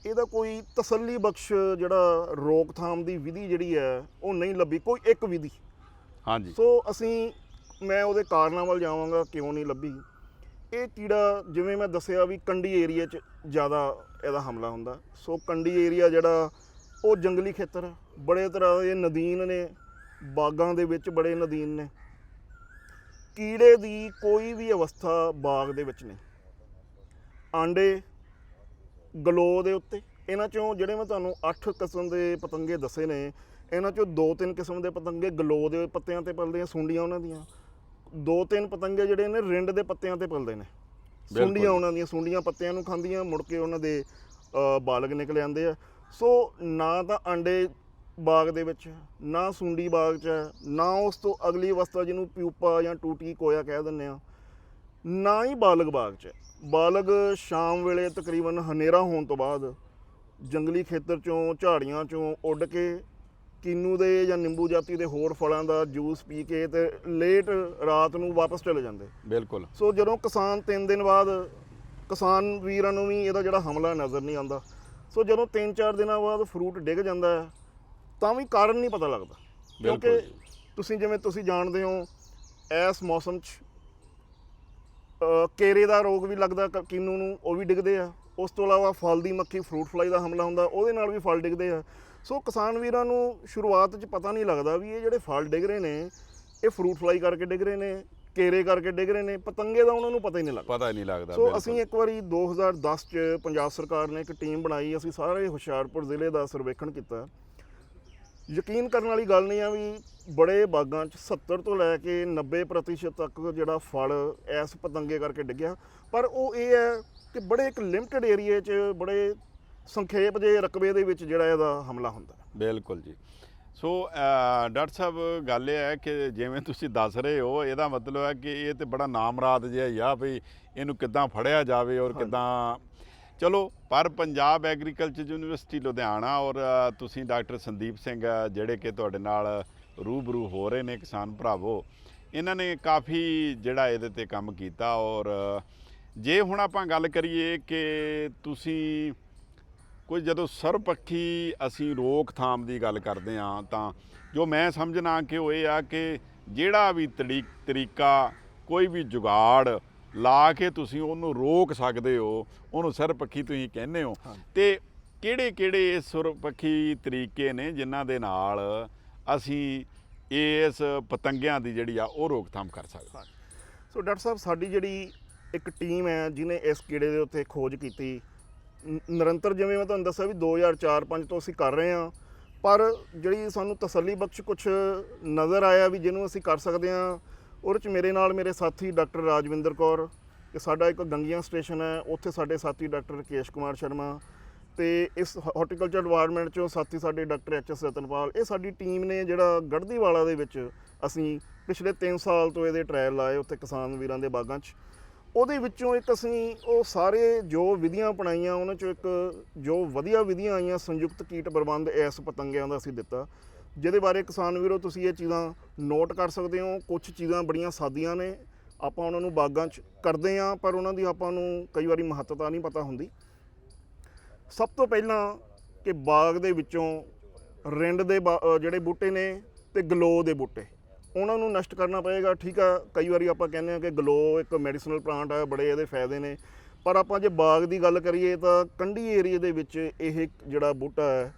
ਇਹਦਾ ਕੋਈ ਤਸੱਲੀ ਬਖਸ਼ ਜਿਹੜਾ ਰੋਕਥਾਮ ਦੀ ਵਿਧੀ ਜਿਹੜੀ ਹੈ ਉਹ ਨਹੀਂ ਲੱਭੀ, ਕੋਈ ਇੱਕ ਵਿਧੀ। ਹਾਂਜੀ। ਸੋ ਮੈਂ ਉਹਦੇ ਕਾਰਨਾਂ ਵੱਲ ਜਾਵਾਂਗਾ ਕਿਉਂ ਨਹੀਂ ਲੱਭੀ। ਇਹ ਕੀੜਾ ਜਿਵੇਂ ਮੈਂ ਦੱਸਿਆ ਵੀ ਕੰਢੀ ਏਰੀਆ 'ਚ ਜ਼ਿਆਦਾ ਇਹਦਾ ਹਮਲਾ ਹੁੰਦਾ। ਸੋ ਕੰਢੀ ਏਰੀਆ ਜਿਹੜਾ ਉਹ ਜੰਗਲੀ ਖੇਤਰ ਹੈ, ਬੜੇ ਤਰ੍ਹਾਂ ਦੇ ਨਦੀਨ ਨੇ, ਬਾਗਾਂ ਦੇ ਵਿੱਚ ਬੜੇ ਨਦੀਨ ਨੇ। ਕੀੜੇ ਦੀ ਕੋਈ ਵੀ ਅਵਸਥਾ ਬਾਗ ਦੇ ਵਿੱਚ ਨਹੀਂ। ਆਂਡੇ ਗਲੋ ਦੇ ਉੱਤੇ, ਇਹਨਾਂ 'ਚੋਂ ਜਿਹੜੇ ਮੈਂ ਤੁਹਾਨੂੰ 8 ਕਿਸਮ ਦੇ ਪਤੰਗੇ ਦੱਸੇ ਨੇ, ਇਹਨਾਂ 'ਚੋਂ 2-3 ਕਿਸਮ ਦੇ ਪਤੰਗੇ ਗਲੋ ਦੇ ਪੱਤਿਆਂ ਤੇ ਪਲਦੇ ਆ, ਸੁੰਡੀਆਂ ਉਹਨਾਂ ਦੀਆਂ। 2-3 ਪਤੰਗੇ ਜਿਹੜੇ ਨੇ ਰਿੰਡ ਦੇ ਪੱਤਿਆਂ ਤੇ ਪਲਦੇ ਨੇ, ਸੁੰਡੀਆਂ ਉਹਨਾਂ ਦੀਆਂ, ਸੁੰਡੀਆਂ ਪੱਤਿਆਂ ਨੂੰ ਖਾਂਦੀਆਂ, ਮੁੜ ਕੇ ਉਹਨਾਂ ਦੇ ਬਾਲਗ ਨਿਕਲ ਆਉਂਦੇ ਆ। ਸੋ ਨਾ ਤਾਂ ਆਂਡੇ ਬਾਗ ਦੇ ਵਿੱਚ, ਨਾ ਸੁੰਡੀ ਬਾਗ 'ਚ ਹੈ, ਨਾ ਉਸ ਤੋਂ ਅਗਲੀ ਅਵਸਥਾ ਜਿਹਨੂੰ ਪਿਊਪਾ ਜਾਂ ਟੂਟੀ ਕੋਇਆ ਕਹਿ ਦਿੰਦੇ ਆ, ਨਾ ਹੀ ਬਾਲਗ ਬਾਗ 'ਚ ਹੈ। ਬਾਲਗ ਸ਼ਾਮ ਵੇਲੇ ਤਕਰੀਬਨ ਹਨੇਰਾ ਹੋਣ ਤੋਂ ਬਾਅਦ ਜੰਗਲੀ ਖੇਤਰ 'ਚੋਂ, ਝਾੜੀਆਂ 'ਚੋਂ ਉੱਡ ਕੇ ਕਿੰਨੂ ਦੇ ਜਾਂ ਨਿੰਬੂ ਜਾਤੀ ਦੇ ਹੋਰ ਫਲਾਂ ਦਾ ਜੂਸ ਪੀ ਕੇ ਤੇ ਲੇਟ ਰਾਤ ਨੂੰ ਵਾਪਸ ਚਲੇ ਜਾਂਦੇ। ਬਿਲਕੁਲ। ਸੋ ਜਦੋਂ ਕਿਸਾਨ 3 ਦਿਨ ਬਾਅਦ, ਕਿਸਾਨ ਵੀਰਾਂ ਨੂੰ ਵੀ ਇਹਦਾ ਜਿਹੜਾ ਹਮਲਾ ਨਜ਼ਰ ਨਹੀਂ ਆਉਂਦਾ। ਸੋ ਜਦੋਂ 3-4 ਦਿਨਾਂ ਬਾਅਦ ਫਰੂਟ ਡਿੱਗ ਜਾਂਦਾ ਹੈ ਤਾਂ ਵੀ ਕਾਰਨ ਨਹੀਂ ਪਤਾ ਲੱਗਦਾ, ਕਿਉਂਕਿ ਤੁਸੀਂ ਜਾਣਦੇ ਹੋ ਇਸ ਮੌਸਮ 'ਚ ਕੇਰੇ ਦਾ ਰੋਗ ਵੀ ਲੱਗਦਾ ਕਿੰਨੂ ਨੂੰ, ਉਹ ਵੀ ਡਿੱਗਦੇ ਆ। ਉਸ ਤੋਂ ਇਲਾਵਾ ਫਲ ਦੀ ਮੱਖੀ, ਫਰੂਟ ਫਲਾਈ ਦਾ ਹਮਲਾ ਹੁੰਦਾ, ਉਹਦੇ ਨਾਲ ਵੀ ਫਲ ਡਿੱਗਦੇ ਆ। ਸੋ ਕਿਸਾਨ ਵੀਰਾਂ ਨੂੰ ਸ਼ੁਰੂਆਤ 'ਚ ਪਤਾ ਨਹੀਂ ਲੱਗਦਾ ਵੀ ਇਹ ਜਿਹੜੇ ਫਲ ਡਿੱਗ ਰਹੇ ਨੇ ਇਹ ਫਰੂਟ ਫਲਾਈ ਕਰਕੇ ਡਿੱਗ ਰਹੇ ਨੇ, ਕੇਰੇ ਕਰਕੇ ਡਿੱਗ ਰਹੇ ਨੇ, ਪਤੰਗੇ ਦਾ ਉਹਨਾਂ ਨੂੰ ਪਤਾ ਹੀ ਨਹੀਂ ਲੱਗਦਾ। ਪਤਾ ਹੀ ਨਹੀਂ ਲੱਗਦਾ। ਸੋ ਅਸੀਂ ਇੱਕ ਵਾਰੀ 2010 ਚ ਪੰਜਾਬ ਸਰਕਾਰ ਨੇ ਇੱਕ ਟੀਮ ਬਣਾਈ, ਅਸੀਂ ਸਾਰੇ ਹੁਸ਼ਿਆਰਪੁਰ ਜ਼ਿਲ੍ਹੇ ਦਾ ਸਰਵੇਖਣ ਕੀਤਾ। ਯਕੀਨ ਕਰਨ ਵਾਲੀ ਗੱਲ ਨਹੀਂ ਆ ਵੀ ਬੜੇ ਬਾਗਾਂ 'ਚ 70 ਤੋਂ ਲੈ ਕੇ 90% ਤੱਕ ਜਿਹੜਾ ਫਲ ਇਸ ਪਤੰਗੇ ਕਰਕੇ ਡਿੱਗਿਆ। ਪਰ ਉਹ ਇਹ ਹੈ ਕਿ ਬੜੇ ਇੱਕ ਲਿਮਟਿਡ ਏਰੀਏ 'ਚ ਬੜੇ ਸੰਖੇਪ ਜਿਹੇ ਰਕਬੇ ਦੇ ਵਿੱਚ ਜਿਹੜਾ ਇਹਦਾ ਹਮਲਾ ਹੁੰਦਾ। ਬਿਲਕੁਲ ਜੀ। ਸੋ ਡਾਕਟਰ ਸਾਹਿਬ ਗੱਲ ਇਹ ਹੈ ਕਿ ਜਿਵੇਂ ਤੁਸੀਂ ਦੱਸ ਰਹੇ ਹੋ, ਇਹਦਾ ਮਤਲਬ ਹੈ ਕਿ ਇਹ ਤੇ ਬੜਾ ਨਾਮਰਾਦ ਜਿਹਾ ਹੀ ਆ ਵੀ ਇਹਨੂੰ ਕਿੱਦਾਂ ਫੜਿਆ ਜਾਵੇ ਔਰ ਕਿੱਦਾਂ। ਚਲੋ, ਪਰ ਪੰਜਾਬ ਐਗਰੀਕਲਚਰ ਯੂਨੀਵਰਸਿਟੀ ਲੁਧਿਆਣਾ ਔਰ ਤੁਸੀਂ ਡਾਕਟਰ ਸੰਦੀਪ ਸਿੰਘ ਜਿਹੜੇ ਕਿ ਤੁਹਾਡੇ ਨਾਲ ਰੂਬਰੂ ਹੋ ਰਹੇ ਨੇ ਕਿਸਾਨ ਭਰਾਵੋ, ਇਹਨਾਂ ਨੇ ਕਾਫੀ ਜਿਹੜਾ ਇਹਦੇ ਤੇ ਕੰਮ ਕੀਤਾ। ਔਰ ਜੇ ਹੁਣ ਆਪਾਂ ਗੱਲ ਕਰੀਏ ਕਿ ਤੁਸੀਂ ਕੋਈ ਜਦੋਂ ਸਰਬਪੱਖੀ ਅਸੀਂ ਰੋਕਥਾਮ ਦੀ ਗੱਲ ਕਰਦੇ ਹਾਂ ਤਾਂ ਜੋ ਮੈਂ ਸਮਝਣਾ ਕਿ ਉਹ ਇਹ ਆ ਕਿ ਜਿਹੜਾ ਵੀ ਤਰੀਕਾ ਕੋਈ ਵੀ ਜੁਗਾੜ ਲਾ ਕੇ ਤੁਸੀਂ ਉਹਨੂੰ ਰੋਕ ਸਕਦੇ ਹੋ, ਉਹਨੂੰ ਸਰਬਪੱਖੀ ਤੁਸੀਂ ਕਹਿੰਦੇ ਹੋ। ਤੇ ਕਿਹੜੇ ਇਹ ਸਰਬਪੱਖੀ ਤਰੀਕੇ ਨੇ ਜਿਨ੍ਹਾਂ ਦੇ ਨਾਲ ਅਸੀਂ ਇਸ ਪਤੰਗਿਆਂ ਦੀ ਜਿਹੜੀ ਆ ਉਹ ਰੋਕਥਾਮ ਕਰ ਸਕਦੇ ਹਾਂ? ਸੋ ਡਾਕਟਰ ਸਾਹਿਬ, ਸਾਡੀ ਜਿਹੜੀ ਇੱਕ ਟੀਮ ਹੈ ਜਿਹਨੇ ਇਸ ਕੀੜੇ ਦੇ ਉੱਤੇ ਖੋਜ ਕੀਤੀ, ਨਿਰੰਤਰ ਜਿਵੇਂ ਮੈਂ ਤੁਹਾਨੂੰ ਦੱਸਿਆ ਵੀ 2004-05 ਤੋਂ ਅਸੀਂ ਕਰ ਰਹੇ ਹਾਂ। ਪਰ ਜਿਹੜੀ ਸਾਨੂੰ ਤਸੱਲੀ ਬਖਸ਼ ਕੁਛ ਨਜ਼ਰ ਆਇਆ ਵੀ ਜਿਹਨੂੰ ਅਸੀਂ ਕਰ ਸਕਦੇ ਹਾਂ, ਉਹਦੇ 'ਚ ਮੇਰੇ ਨਾਲ ਮੇਰੇ ਸਾਥੀ ਡਾਕਟਰ ਰਾਜਵਿੰਦਰ ਕੌਰ, ਕਿ ਸਾਡਾ ਇੱਕ ਗੰਗੀਆਂ ਸਟੇਸ਼ਨ ਹੈ, ਉੱਥੇ ਸਾਡੇ ਸਾਥੀ ਡਾਕਟਰ ਰਕੇਸ਼ ਕੁਮਾਰ ਸ਼ਰਮਾ, ਤੇ ਇਸ ਹਾਰਟੀਕਲਚਰ ਡਿਪਾਰਟਮੈਂਟ 'ਚੋਂ ਸਾਥੀ ਸਾਡੇ ਡਾਕਟਰ HS ਰਤਨਪਾਲ। ਇਹ ਸਾਡੀ ਟੀਮ ਨੇ ਜਿਹੜਾ ਗੜ੍ਹਦੀਵਾਲਾ ਦੇ ਵਿੱਚ ਅਸੀਂ ਪਿਛਲੇ 3 ਸਾਲ ਤੋਂ ਇਹਦੇ ਟਰਾਇਲ ਲਾਏ ਉੱਥੇ ਕਿਸਾਨ ਵੀਰਾਂ ਦੇ ਬਾਗਾਂ 'ਚ। ਉਹਦੇ ਵਿੱਚੋਂ ਇੱਕ ਅਸੀਂ ਉਹ ਸਾਰੇ ਜੋ ਵਿਧੀਆਂ ਅਪਣਾਈਆਂ ਉਹਨਾਂ 'ਚੋਂ ਇੱਕ ਜੋ ਵਧੀਆ ਵਿਧੀਆਂ ਆਈਆਂ, ਸੰਯੁਕਤ ਕੀਟ ਪ੍ਰਬੰਧ ਇਸ ਪਤੰਗਿਆਂ ਦਾ ਅਸੀਂ ਦਿੱਤਾ, ਜਿਹਦੇ ਬਾਰੇ ਕਿਸਾਨ ਵੀਰੋ ਤੁਸੀਂ ਇਹ ਚੀਜ਼ਾਂ ਨੋਟ ਕਰ ਸਕਦੇ ਹੋ। ਕੁਝ ਚੀਜ਼ਾਂ ਬੜੀਆਂ ਸਾਦੀਆਂ ਨੇ, ਆਪਾਂ ਉਹਨਾਂ ਨੂੰ ਬਾਗਾਂ 'ਚ ਕਰਦੇ ਹਾਂ ਪਰ ਉਹਨਾਂ ਦੀ ਆਪਾਂ ਨੂੰ ਕਈ ਵਾਰੀ ਮਹੱਤਤਾ ਨਹੀਂ ਪਤਾ ਹੁੰਦੀ। ਸਭ ਤੋਂ ਪਹਿਲਾਂ ਕਿ ਬਾਗ ਦੇ ਵਿੱਚੋਂ ਰਿੰਡ ਦੇ ਜਿਹੜੇ ਬੂਟੇ ਨੇ ਤੇ ਗਲੋ ਦੇ ਬੂਟੇ, ਉਹਨਾਂ ਨੂੰ ਨਸ਼ਟ ਕਰਨਾ ਪਏਗਾ। ਠੀਕ ਆ, ਕਈ ਵਾਰੀ ਆਪਾਂ ਕਹਿੰਦੇ ਹਾਂ ਕਿ ਗਲੋ ਇੱਕ ਮੈਡੀਸਨਲ ਪਲਾਂਟ ਹੈ, ਬੜੇ ਇਹਦੇ ਫਾਇਦੇ ਨੇ, ਪਰ ਆਪਾਂ ਜੇ ਬਾਗ ਦੀ ਗੱਲ ਕਰੀਏ ਤਾਂ ਕੰਢੀ ਏਰੀਏ ਦੇ ਵਿੱਚ ਇਹ ਜਿਹੜਾ ਬੂਟਾ ਹੈ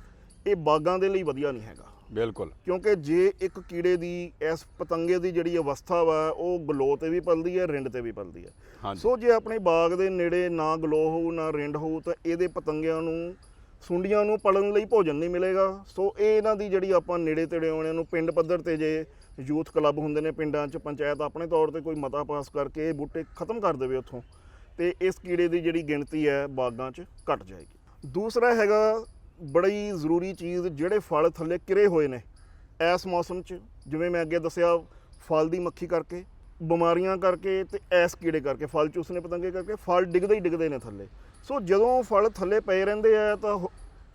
ਇਹ ਬਾਗਾਂ ਦੇ ਲਈ ਵਧੀਆ ਨਹੀਂ ਹੈਗਾ। ਬਿਲਕੁਲ, ਕਿਉਂਕਿ ਜੇ ਇੱਕ ਕੀੜੇ ਦੀ ਇਸ ਪਤੰਗੇ ਦੀ ਜਿਹੜੀ ਅਵਸਥਾ ਵਾ ਉਹ ਗਲੋ ਤੇ ਵੀ ਪਲਦੀ ਹੈ, ਰਿੰਡ ਤੇ ਵੀ ਪਲਦੀ ਹੈ। ਸੋ ਜੇ ਆਪਣੇ ਬਾਗ ਦੇ ਨੇੜੇ ਨਾ ਗਲੋ ਹੋਊ ਨਾ ਰਿੰਡ ਹੋਊ ਤਾਂ ਇਹਦੇ ਪਤੰਗਿਆਂ ਨੂੰ, ਸੁੰਡੀਆਂ ਨੂੰ ਪਲਣ ਲਈ ਭੋਜਨ ਨਹੀਂ ਮਿਲੇਗਾ। ਸੋ ਇਹ ਇਹਨਾਂ ਦੀ ਜਿਹੜੀ ਆਪਾਂ ਨੇੜੇ ਤੇੜੇ ਆਉਣਿਆਂ ਨੂੰ ਪਿੰਡ ਪੱਧਰ ਤੇ ਜੇ ਯੂਥ ਕਲੱਬ ਹੁੰਦੇ ਨੇ ਪਿੰਡਾਂ 'ਚ, ਪੰਚਾਇਤ ਆਪਣੇ ਤੌਰ ਤੇ ਕੋਈ ਮਤਾ ਪਾਸ ਕਰਕੇ ਇਹ ਬੂਟੇ ਖਤਮ ਕਰ ਦੇਵੇ ਉੱਥੋਂ, ਤੇ ਇਸ ਕੀੜੇ ਦੀ ਜਿਹੜੀ ਗਿਣਤੀ ਹੈ ਬਾਗਾਂ 'ਚ ਘਟ ਜਾਏਗੀ। ਦੂਸਰਾ ਹੈਗਾ ਬੜੀ ਜ਼ਰੂਰੀ ਚੀਜ਼, ਜਿਹੜੇ ਫਲ ਥੱਲੇ ਕਿਰੇ ਹੋਏ ਨੇ ਇਸ ਮੌਸਮ 'ਚ, ਜਿਵੇਂ ਮੈਂ ਅੱਗੇ ਦੱਸਿਆ ਫਲ ਦੀ ਮੱਖੀ ਕਰਕੇ, ਬਿਮਾਰੀਆਂ ਕਰਕੇ ਤੇ ਇਸ ਕੀੜੇ ਕਰਕੇ, ਫਲ ਚੂਸਣੇ ਪਤੰਗੇ ਕਰਕੇ ਫਲ ਡਿੱਗਦੇ ਹੀ ਡਿੱਗਦੇ ਨੇ ਥੱਲੇ। ਸੋ ਜਦੋਂ ਫਲ ਥੱਲੇ ਪਏ ਰਹਿੰਦੇ ਆ ਤਾਂ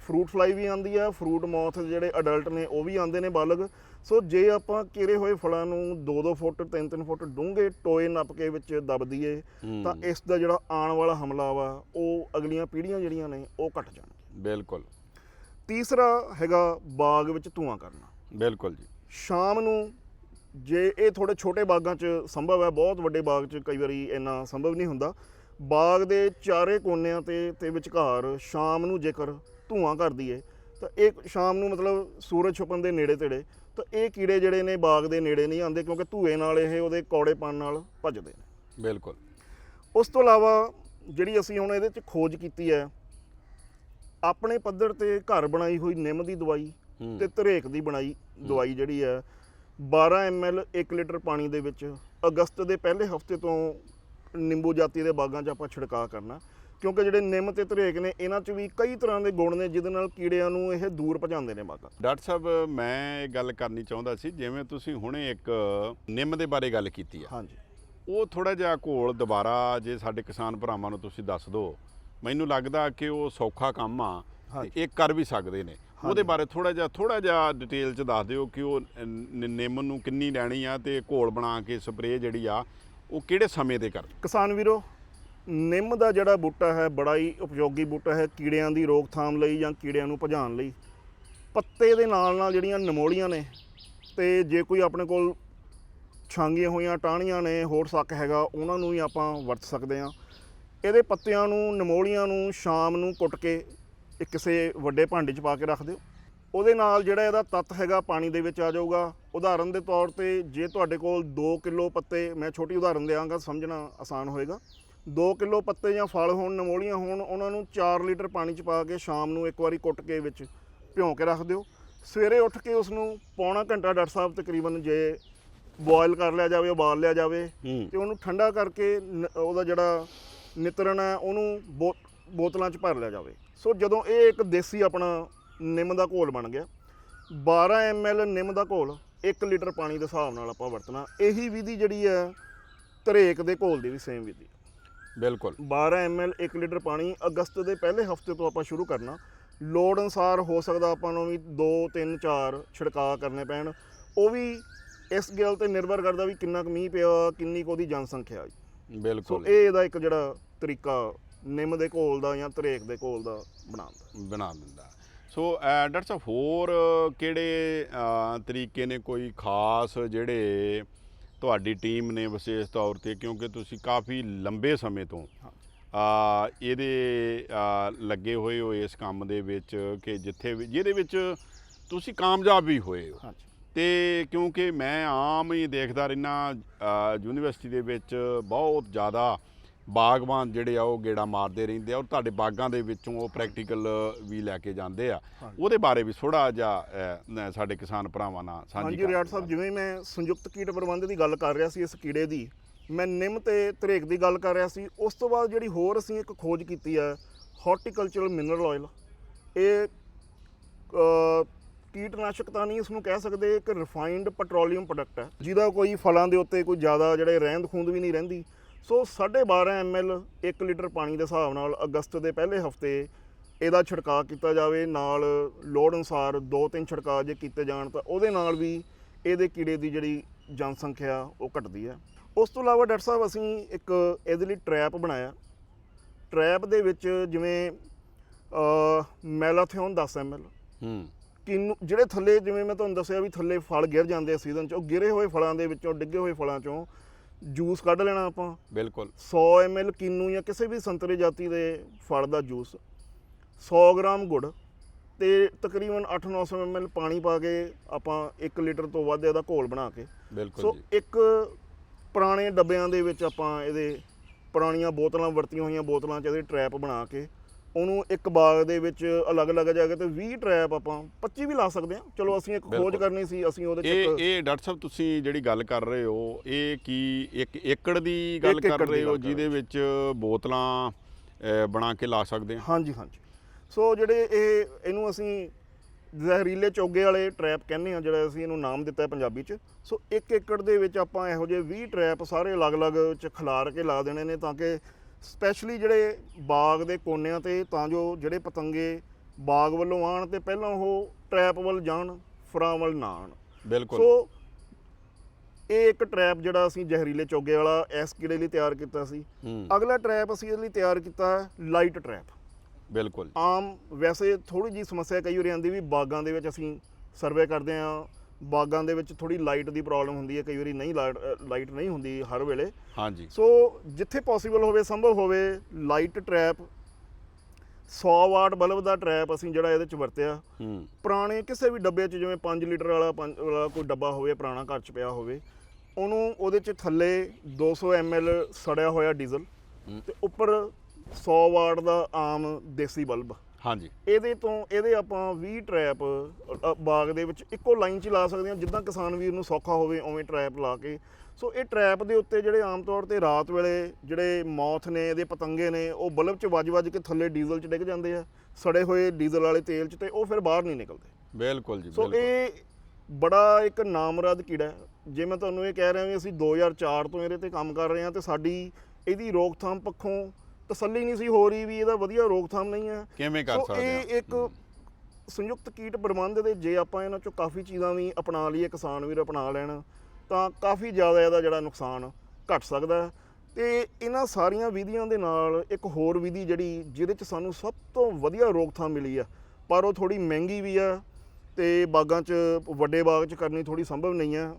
ਫਰੂਟ ਫਲਾਈ ਵੀ ਆਉਂਦੀ ਆ, ਫਰੂਟ ਮੌਥ ਜਿਹੜੇ ਅਡਲਟ ਨੇ ਉਹ ਵੀ ਆਉਂਦੇ ਨੇ ਬਾਲਗ। ਸੋ ਜੇ ਆਪਾਂ ਕਿਰੇ ਹੋਏ ਫਲਾਂ ਨੂੰ 2-2 ਫੁੱਟ 3-3 ਫੁੱਟ ਡੂੰਘੇ ਟੋਏ ਨੱਪ ਕੇ ਵਿੱਚ ਦੱਬ ਦਈਏ ਤਾਂ ਇਸ ਦਾ ਜਿਹੜਾ ਆਉਣ ਵਾਲਾ ਹਮਲਾ ਵਾ ਉਹ ਅਗਲੀਆਂ ਪੀੜ੍ਹੀਆਂ ਜਿਹੜੀਆਂ ਨੇ ਉਹ ਘਟ ਜਾਣਗੀਆਂ। ਬਿਲਕੁਲ। ਤੀਸਰਾ ਹੈਗਾ ਬਾਗ ਵਿੱਚ ਧੂੰਆਂ ਕਰਨਾ। ਬਿਲਕੁਲ ਜੀ। ਸ਼ਾਮ ਨੂੰ ਜੇ ਇਹ ਥੋੜੇ ਛੋਟੇ ਬਾਗਾਂ 'ਚ ਸੰਭਵ ਹੈ, ਬਹੁਤ ਵੱਡੇ ਬਾਗ 'ਚ ਕਈ ਵਾਰੀ ਇੰਨਾ ਸੰਭਵ ਨਹੀਂ ਹੁੰਦਾ। ਬਾਗ ਦੇ ਚਾਰੇ ਕੋਨਿਆਂ ਤੇ ਵਿਚਕਾਰ ਸ਼ਾਮ ਨੂੰ ਜੇਕਰ ਧੂੰਆਂ ਕਰ ਦਈਏ ਤਾਂ ਇਹ ਸ਼ਾਮ ਨੂੰ ਮਤਲਬ ਸੂਰਜ ਛੁਪਣ ਦੇ ਨੇੜੇ ਤੇੜੇ ਤਾਂ ਇਹ ਕੀੜੇ ਜਿਹੜੇ ਨੇ ਬਾਗ ਦੇ ਨੇੜੇ ਨਹੀਂ ਆਉਂਦੇ, ਕਿਉਂਕਿ ਧੂਏ ਨਾਲ ਇਹ ਉਹਦੇ ਕੌੜੇਪਣ ਨਾਲ ਭੱਜਦੇ ਨੇ। ਬਿਲਕੁਲ। ਉਸ ਤੋਂ ਇਲਾਵਾ ਜਿਹੜੀ ਅਸੀਂ ਹੁਣ ਇਹਦੇ 'ਚ ਖੋਜ ਕੀਤੀ ਹੈ, ਆਪਣੇ ਪੱਧਰ ਤੇ ਘਰ ਬਣਾਈ ਹੋਈ ਨਿੰਮ ਦੀ ਦਵਾਈ ਤੇ ਧਰੇਕ ਦੀ ਬਣਾਈ ਦਵਾਈ ਜਿਹੜੀ ਹੈ 12 ml 1 ਲੀਟਰ ਪਾਣੀ ਦੇ ਵਿੱਚ ਅਗਸਤ ਦੇ ਪਹਿਲੇ ਹਫਤੇ ਤੋਂ ਨਿੰਬੂ ਜਾਤੀ ਦੇ ਬਾਗਾਂ 'ਚ ਆਪਾਂ ਛਿੜਕਾਅ ਕਰਨਾ, ਕਿਉਂਕਿ ਜਿਹੜੇ ਨਿੰਮ ਤੇ ਧਰੇਕ ਨੇ ਇਹਨਾਂ 'ਚ ਵੀ ਕਈ ਤਰ੍ਹਾਂ ਦੇ ਗੁਣ ਨੇ ਜਿਹਦੇ ਨਾਲ ਕੀੜਿਆਂ ਨੂੰ ਇਹ ਦੂਰ ਭਜਾਉਂਦੇ ਨੇ ਬਾਗਾਂ। ਡਾਕਟਰ ਸਾਹਿਬ, ਮੈਂ ਇਹ ਗੱਲ ਕਰਨੀ ਚਾਹੁੰਦਾ ਸੀ, ਜਿਵੇਂ ਤੁਸੀਂ ਹੁਣੇ ਇੱਕ ਨਿੰਮ ਦੇ ਬਾਰੇ ਗੱਲ ਕੀਤੀ ਆ, ਹਾਂਜੀ, ਉਹ ਥੋੜਾ ਜਿਹਾ ਘੋਲ ਦੁਬਾਰਾ ਜੇ ਸਾਡੇ ਕਿਸਾਨ ਭਰਾਵਾਂ ਨੂੰ ਤੁਸੀਂ ਦੱਸ ਦਿਓ, ਮੈਨੂੰ ਲੱਗਦਾ ਕਿ ਉਹ ਸੌਖਾ ਕੰਮ ਆ, ਇਹ ਕਰ ਵੀ ਸਕਦੇ ਨੇ। ਉਹਦੇ ਬਾਰੇ ਥੋੜਾ ਜਿਹਾ ਡਿਟੇਲ 'ਚ ਦੱਸ ਦਿਓ ਕਿ ਉਹ ਨਿੰਮ ਨੂੰ ਕਿੰਨੀ ਲੈਣੀ ਆ ਤੇ ਘੋਲ ਬਣਾ ਕੇ ਸਪਰੇਅ ਜਿਹੜੀ ਆ ਉਹ ਕਿਹੜੇ ਸਮੇਂ ਤੇ ਕਰ। ਕਿਸਾਨ ਵੀਰੋ, ਨਿੰਮ ਦਾ ਜਿਹੜਾ ਬੂਟਾ ਹੈ ਬੜਾ ਹੀ ਉਪਯੋਗੀ ਬੂਟਾ ਹੈ ਕੀੜਿਆਂ ਦੀ ਰੋਕਥਾਮ ਲਈ ਜਾਂ ਕੀੜਿਆਂ ਨੂੰ ਭਜਾਉਣ ਲਈ। ਪੱਤੇ ਦੇ ਨਾਲ ਜਿਹੜੀਆਂ ਨਮੋਲੀਆਂ ਨੇ ਤੇ ਜੇ ਕੋਈ ਆਪਣੇ ਕੋਲ ਛਾਂਗੀਆਂ ਹੋਈਆਂ ਟਾਹਣੀਆਂ ਨੇ, ਹੋਰ ਸੱਕ ਹੈਗਾ, ਉਹਨਾਂ ਨੂੰ ਵੀ ਆਪਾਂ ਵਰਤ ਸਕਦੇ ਹਾਂ। ਇਹਦੇ ਪੱਤਿਆਂ ਨੂੰ, ਨਮੋਲੀਆਂ ਨੂੰ ਸ਼ਾਮ ਨੂੰ ਕੁੱਟ ਕੇ ਕਿਸੇ ਵੱਡੇ ਭਾਂਡੇ 'ਚ ਪਾ ਕੇ ਰੱਖ ਦਿਓ ਉਹਦੇ ਨਾਲ ਜਿਹੜਾ ਇਹਦਾ ਤੱਤ ਹੈਗਾ ਪਾਣੀ ਦੇ ਵਿੱਚ ਆ ਜਾਊਗਾ। ਉਦਾਹਰਨ ਦੇ ਤੌਰ ਤੇ ਜੇ ਤੁਹਾਡੇ ਕੋਲ 2 ਕਿਲੋ ਪੱਤੇ, ਮੈਂ ਛੋਟੀ ਉਦਾਹਰਨ ਦਿਆਂਗਾ ਸਮਝਣਾ ਆਸਾਨ ਹੋਏਗਾ, 2 ਕਿਲੋ ਪੱਤੇ ਜਾਂ ਫਲ ਹੋਣ, ਨਮੋਲੀਆਂ ਹੋਣ, ਉਹਨਾਂ ਨੂੰ 4 ਲੀਟਰ ਪਾਣੀ 'ਚ ਪਾ ਕੇ ਸ਼ਾਮ ਨੂੰ ਇੱਕ ਵਾਰੀ ਕੁੱਟ ਕੇ ਵਿੱਚ ਭਿਉਂ ਕੇ ਰੱਖ ਦਿਓ। ਸਵੇਰੇ ਉੱਠ ਕੇ ਉਸ ਨੂੰ ਪੌਣਾ ਘੰਟਾ ਡਾਕਟਰ ਸਾਹਿਬ ਤਕਰੀਬਨ ਜੇ ਬੋਇਲ ਕਰ ਲਿਆ ਜਾਵੇ, ਉਬਾਲ ਲਿਆ ਜਾਵੇ ਤੇ ਉਹਨੂੰ ਠੰਡਾ ਕਰਕੇ ਉਹਦਾ ਜਿਹੜਾ ਨਿਤਰਨ ਹੈ ਉਹਨੂੰ ਬੋਤਲਾਂ 'ਚ ਭਰ ਲਿਆ ਜਾਵੇ। ਸੋ ਜਦੋਂ ਇਹ ਇੱਕ ਦੇਸੀ ਆਪਣਾ ਨਿੰਮ ਦਾ ਘੋਲ ਬਣ ਗਿਆ, 12 ml ਨਿੰਮ ਦਾ ਘੋਲ 1 ਲੀਟਰ ਪਾਣੀ ਦੇ ਹਿਸਾਬ ਨਾਲ ਆਪਾਂ ਵਰਤਣਾ। ਇਹੀ ਵਿਧੀ ਜਿਹੜੀ ਹੈ ਧਰੇਕ ਦੇ ਘੋਲ ਦੀ ਵੀ ਸੇਮ ਵਿਧੀ, ਬਿਲਕੁਲ 12 ml 1 ਲੀਟਰ ਪਾਣੀ। ਅਗਸਤ ਦੇ ਪਹਿਲੇ ਹਫਤੇ ਤੋਂ ਆਪਾਂ ਸ਼ੁਰੂ ਕਰਨਾ। ਲੋੜ ਅਨੁਸਾਰ ਹੋ ਸਕਦਾ ਆਪਾਂ ਨੂੰ ਵੀ 2 3 4 ਛਿੜਕਾਅ ਕਰਨੇ ਪੈਣ। ਉਹ ਵੀ ਇਸ ਗੱਲ ਤੇ ਨਿਰਭਰ ਕਰਦਾ ਵੀ ਕਿੰਨਾ ਕੁ ਮੀਂਹ ਪਿਆ, ਕਿੰਨੀ ਕੁ ਉਹਦੀ ਜਨਸੰਖਿਆ। ਸੋ ਬਿਲਕੁਲ ਇਹ ਇਹਦਾ ਇੱਕ ਜਿਹੜਾ ਤਰੀਕਾ ਨਿੰਮ ਦੇ ਘੋਲ ਦਾ ਜਾਂ ਧਰੇਕ ਦੇ ਘੋਲ ਦਾ ਬਣਾ ਦਿੰਦਾ। ਸੋ ਡਾਕਟਰ ਸਾਹਿਬ ਹੋਰ ਕਿਹੜੇ ਤਰੀਕੇ ਨੇ ਕੋਈ ਖਾਸ ਜਿਹੜੇ ਤੁਹਾਡੀ ਟੀਮ ਨੇ ਵਿਸ਼ੇਸ਼ ਤੌਰ ਤੇ, ਕਿਉਂਕਿ ਤੁਸੀਂ ਕਾਫੀ ਲੰਬੇ ਸਮੇਂ ਤੋਂ ਇਹਦੇ ਲੱਗੇ ਹੋਏ ਹੋ ਇਸ ਕੰਮ ਦੇ ਵਿੱਚ, ਕਿ ਜਿੱਥੇ ਵੀ ਜਿਹਦੇ ਵਿੱਚ ਤੁਸੀਂ ਕਾਮਯਾਬ ਵੀ ਹੋਏ ਹੋ। ਤੇ ਕਿਉਂਕਿ ਮੈਂ ਆਮ ਹੀ ਦੇਖਦਾ ਰਹਿਣਾ ਯੂਨੀਵਰਸਿਟੀ ਦੇ ਵਿੱਚ ਬਹੁਤ ਜ਼ਿਆਦਾ ਬਾਗਬਾਨ ਜਿਹੜੇ ਆ ਉਹ ਗੇੜਾ ਮਾਰਦੇ ਰਹਿੰਦੇ ਆ, ਔਰ ਤੁਹਾਡੇ ਬਾਗਾਂ ਦੇ ਵਿੱਚੋਂ ਉਹ ਪ੍ਰੈਕਟੀਕਲ ਵੀ ਲੈ ਕੇ ਜਾਂਦੇ ਆ। ਉਹਦੇ ਬਾਰੇ ਵੀ ਥੋੜਾ ਜਿਹਾ ਸਾਡੇ ਕਿਸਾਨ ਭਰਾਵਾਂ ਨਾਲ ਸਾਂਝੀ। ਹਾਂਜੀ ਰਿਆੜ ਸਾਹਿਬ, ਜਿਵੇਂ ਮੈਂ ਸੰਯੁਕਤ ਕੀਟ ਪ੍ਰਬੰਧ ਦੀ ਗੱਲ ਕਰ ਰਿਹਾ ਸੀ, ਇਸ ਕੀੜੇ ਦੀ ਮੈਂ ਨਿੰਮ ਤੇ ਧਰੇਕ ਦੀ ਗੱਲ ਕਰ ਰਿਹਾ ਸੀ। ਉਸ ਤੋਂ ਬਾਅਦ ਜਿਹੜੀ ਹੋਰ ਅਸੀਂ ਇੱਕ ਖੋਜ ਕੀਤੀ ਹੈ ਹਾਰਟੀਕਲਚਰਲ ਮਿਨਰਲ ਆਇਲ। ਇਹ ਕੀਟਨਾਸ਼ਕ ਤਾਂ ਨਹੀਂ ਇਸਨੂੰ ਕਹਿ ਸਕਦੇ, ਇੱਕ ਰਿਫਾਈਨਡ ਪੈਟਰੋਲੀਅਮ ਪ੍ਰੋਡਕਟ ਹੈ ਜਿਹਦਾ ਕੋਈ ਫਲਾਂ ਦੇ ਉੱਤੇ ਕੋਈ ਜ਼ਿਆਦਾ ਜਿਹੜੇ ਰਹਿੰਦ ਖੂੰਦ ਵੀ ਨਹੀਂ ਰਹਿੰਦੀ। ਸੋ 12.5 ml 1 ਲੀਟਰ ਪਾਣੀ ਦੇ ਹਿਸਾਬ ਨਾਲ ਅਗਸਤ ਦੇ ਪਹਿਲੇ ਹਫਤੇ ਇਹਦਾ ਛਿੜਕਾਅ ਕੀਤਾ ਜਾਵੇ। ਨਾਲ ਲੋੜ ਅਨੁਸਾਰ 2-3 ਛਿੜਕਾਅ ਜੇ ਕੀਤੇ ਜਾਣ ਤਾਂ ਉਹਦੇ ਨਾਲ ਵੀ ਇਹਦੇ ਕੀੜੇ ਦੀ ਜਿਹੜੀ ਜਨਸੰਖਿਆ ਉਹ ਘਟਦੀ ਹੈ। ਉਸ ਤੋਂ ਇਲਾਵਾ ਡਾਕਟਰ ਸਾਹਿਬ ਅਸੀਂ ਇੱਕ ਇਹਦੇ ਲਈ ਟਰੈਪ ਬਣਾਇਆ। ਟਰੈਪ ਦੇ ਵਿੱਚ ਜਿਵੇਂ ਮੈਲਾਥਿਓਨ 10 ml, ਕਿੰਨੂ ਜਿਹੜੇ ਥੱਲੇ, ਜਿਵੇਂ ਮੈਂ ਤੁਹਾਨੂੰ ਦੱਸਿਆ ਵੀ ਥੱਲੇ ਫਲ ਗਿਰ ਜਾਂਦੇ ਆ ਸੀਜ਼ਨ 'ਚ, ਉਹ ਗਿਰੇ ਹੋਏ ਫਲਾਂ ਦੇ ਵਿੱਚੋਂ, ਡਿੱਗੇ ਹੋਏ ਫਲਾਂ 'ਚੋਂ ਜੂਸ ਕੱਢ ਲੈਣਾ ਆਪਾਂ। ਬਿਲਕੁਲ 100 ml ਕਿੰਨੂ ਜਾਂ ਕਿਸੇ ਵੀ ਸੰਤਰੇ ਜਾਤੀ ਦੇ ਫਲ ਦਾ ਜੂਸ, 100 ਗ੍ਰਾਮ ਗੁੜ ਤੇ ਤਕਰੀਬਨ 800-900 ml ਪਾਣੀ ਪਾ ਕੇ ਆਪਾਂ 1 ਲੀਟਰ ਤੋਂ ਵੱਧ ਇਹਦਾ ਘੋਲ ਬਣਾ ਕੇ, ਸੋ ਇੱਕ ਪੁਰਾਣੇ ਡੱਬਿਆਂ ਦੇ ਵਿੱਚ ਆਪਾਂ ਇਹਦੇ ਪੁਰਾਣੀਆਂ ਬੋਤਲਾਂ, ਵਰਤੀਆਂ ਹੋਈਆਂ ਬੋਤਲਾਂ 'ਚ ਇਹਦੇ ਟਰੈਪ ਬਣਾ ਕੇ ਉਹਨੂੰ ਇੱਕ ਬਾਗ ਦੇ ਵਿੱਚ ਅਲੱਗ-ਅਲੱਗ ਜਗ੍ਹਾ ਤੇ 20 ਟਰੈਪ ਆਪਾਂ 25 ਵੀ ਲਾ ਸਕਦੇ ਹਾਂ। ਚਲੋ ਅਸੀਂ ਇੱਕ ਖੋਜ ਕਰਨੀ ਸੀ, ਅਸੀਂ ਉਹਦੇ 'ਚ ਇਹ ਡਾਕਟਰ ਸਾਹਿਬ ਤੁਸੀਂ ਜਿਹੜੀ ਗੱਲ ਕਰ ਰਹੇ ਹੋ, ਇਹ ਕੀ 1 ਏਕੜ ਦੀ ਗੱਲ ਕਰ ਰਹੇ ਹੋ ਜਿਹਦੇ ਵਿੱਚ ਬੋਤਲਾਂ ਬਣਾ ਕੇ ਲਾ ਸਕਦੇ ਹਾਂ? ਹਾਂਜੀ। ਸੋ ਜਿਹੜੇ ਇਹਨੂੰ ਅਸੀਂ ਜ਼ਹਿਰੀਲੇ ਚੋਗੇ ਵਾਲੇ ਟਰੈਪ ਕਹਿੰਦੇ ਆ, ਜਿਹੜਾ ਅਸੀਂ ਇਹਨੂੰ ਨਾਮ ਦਿੱਤਾ ਪੰਜਾਬੀ 'ਚ। ਸੋ 1 ਏਕੜ ਦੇ ਵਿੱਚ ਆਪਾਂ ਇਹੋ ਜਿਹੇ 20 ਟਰੈਪ ਸਾਰੇ ਅਲੱਗ-ਅਲੱਗ 'ਚ ਖਿਲਾਰ ਕੇ ਲਾ ਦੇਣੇ ਨੇ, ਤਾਂ ਕਿ ਸਪੈਸ਼ਲੀ ਜਿਹੜੇ ਬਾਗ ਦੇ ਕੋਨਿਆਂ ਤੇ, ਤਾਂ ਜੋ ਜਿਹੜੇ ਪਤੰਗੇ ਬਾਗ ਵੱਲੋਂ ਆਉਣ ਤੇ ਪਹਿਲਾਂ ਉਹ ਟਰੈਪ ਵੱਲ ਜਾਣ, ਫਰਾਂ ਵੱਲ ਨਾ ਆਉਣ। ਬਿਲਕੁਲ। ਸੋ ਇਹ ਇੱਕ ਟਰੈਪ ਜਿਹੜਾ ਅਸੀਂ ਜ਼ਹਿਰੀਲੇ ਚੋਗੇ ਵਾਲਾ ਇਸ ਕੀੜੇ ਲਈ ਤਿਆਰ ਕੀਤਾ ਸੀ। ਅਗਲਾ ਟਰੈਪ ਅਸੀਂ ਇਹਦੇ ਲਈ ਤਿਆਰ ਕੀਤਾ ਲਾਈਟ ਟਰੈਪ। ਬਿਲਕੁਲ ਆਮ ਵੈਸੇ ਥੋੜੀ ਜੀ ਸਮੱਸਿਆ ਕਈ ਵਾਰੀ ਆਉਂਦੀ ਵੀ ਬਾਗਾਂ ਦੇ ਵਿੱਚ ਅਸੀਂ ਸਰਵੇ ਕਰਦੇ ਹਾਂ, ਬਾਗਾਂ ਦੇ ਵਿੱਚ ਥੋੜੀ ਲਾਈਟ ਦੀ ਪ੍ਰੋਬਲਮ ਹੁੰਦੀ ਹੈ, ਕਈ ਵਾਰੀ ਨਹੀਂ ਲਾਈਟ ਨਹੀਂ ਹੁੰਦੀ ਹਰ ਵੇਲੇ। ਹਾਂਜੀ। ਸੋ ਜਿੱਥੇ ਪੋਸੀਬਲ ਹੋਵੇ, ਸੰਭਵ ਹੋਵੇ, ਲਾਈਟ ਟਰੈਪ 100 ਵਾਟ ਬਲਬ ਦਾ ਟਰੈਪ ਅਸੀਂ ਜਿਹੜਾ ਇਹਦੇ 'ਚ ਵਰਤਿਆ। ਪੁਰਾਣੇ ਕਿਸੇ ਵੀ ਡੱਬੇ 'ਚ, ਜਿਵੇਂ 5 ਲੀਟਰ ਵਾਲਾ ਕੋਈ ਡੱਬਾ ਹੋਵੇ ਪੁਰਾਣਾ ਘਰ 'ਚ ਪਿਆ ਹੋਵੇ, ਉਹਨੂੰ ਉਹਦੇ 'ਚ ਥੱਲੇ 200 ml ਸੜਿਆ ਹੋਇਆ ਡੀਜ਼ਲ ਤੇ ਉੱਪਰ 100 ਵਾਟ ਦਾ ਆਮ ਦੇਸੀ ਬਲਬ। ਹਾਂਜੀ। ਇਹਦੇ ਆਪਾਂ 20 ਟਰੈਪ ਬਾਗ ਦੇ ਵਿੱਚ ਇੱਕੋ ਲਾਈਨ 'ਚ ਲਾ ਸਕਦੇ ਹਾਂ, ਜਿੱਦਾਂ ਕਿਸਾਨ ਵੀਰ ਨੂੰ ਸੌਖਾ ਹੋਵੇ ਉਵੇਂ ਟਰੈਪ ਲਾ ਕੇ। ਸੋ ਇਹ ਟਰੈਪ ਦੇ ਉੱਤੇ ਜਿਹੜੇ ਆਮ ਤੌਰ ਤੇ ਰਾਤ ਵੇਲੇ ਜਿਹੜੇ ਮੌਥ ਨੇ, ਇਹਦੇ ਪਤੰਗੇ ਨੇ, ਉਹ ਬਲਬ 'ਚ ਵੱਜ ਕੇ ਥੱਲੇ ਡੀਜ਼ਲ 'ਚ ਡਿੱਗ ਜਾਂਦੇ ਆ, ਸੜੇ ਹੋਏ ਡੀਜ਼ਲ ਵਾਲੇ ਤੇਲ 'ਚ, ਤੇ ਉਹ ਫਿਰ ਬਾਹਰ ਨਹੀਂ ਨਿਕਲਦੇ। ਬਿਲਕੁਲ ਜੀ। ਸੋ ਇਹ ਬੜਾ ਇੱਕ ਨਾਮਰਦ ਕੀੜਾ ਹੈ। ਜੇ ਮੈਂ ਤੁਹਾਨੂੰ ਇਹ ਕਹਿ ਰਿਹਾ ਵੀ ਅਸੀਂ 2004 ਤੋਂ ਇਹਦੇ ਤੇ ਕੰਮ ਕਰ ਰਹੇ ਹਾਂ, ਤੇ ਸਾਡੀ ਇਹਦੀ ਰੋਕਥਾਮ ਪੱਖੋਂ ਤਸੱਲੀ ਨਹੀਂ ਸੀ ਹੋ ਰਹੀ ਵੀ ਇਹਦਾ ਵਧੀਆ ਰੋਕਥਾਮ ਨਹੀਂ ਹੈ। ਕਿਵੇਂ ਕਰ ਸਕਦੇ ਹਾਂ? ਇਹ ਇੱਕ ਸੰਯੁਕਤ ਕੀਟ ਪ੍ਰਬੰਧ ਦੇ ਜੇ ਆਪਾਂ ਇਹਨਾਂ 'ਚੋਂ ਕਾਫੀ ਚੀਜ਼ਾਂ ਵੀ ਅਪਣਾ ਲਈਏ, ਕਿਸਾਨ ਵੀਰ ਅਪਣਾ ਲੈਣ, ਤਾਂ ਕਾਫੀ ਜ਼ਿਆਦਾ ਇਹਦਾ ਜਿਹੜਾ ਨੁਕਸਾਨ ਘਟ ਸਕਦਾ। ਤੇ ਇਹਨਾਂ ਸਾਰੀਆਂ ਵਿਧੀਆਂ ਦੇ ਨਾਲ ਇੱਕ ਹੋਰ ਵਿਧੀ ਜਿਹੜੀ ਜਿਹਦੇ 'ਚ ਸਾਨੂੰ ਸਭ ਤੋਂ ਵਧੀਆ ਰੋਕਥਾਮ ਮਿਲੀ ਆ, ਪਰ ਉਹ ਥੋੜੀ ਮਹਿੰਗੀ ਵੀ ਆ ਤੇ ਬਾਗਾਂ 'ਚ, ਵੱਡੇ ਬਾਗ 'ਚ ਕਰਨੀ ਥੋੜੀ ਸੰਭਵ ਨਹੀਂ ਆ,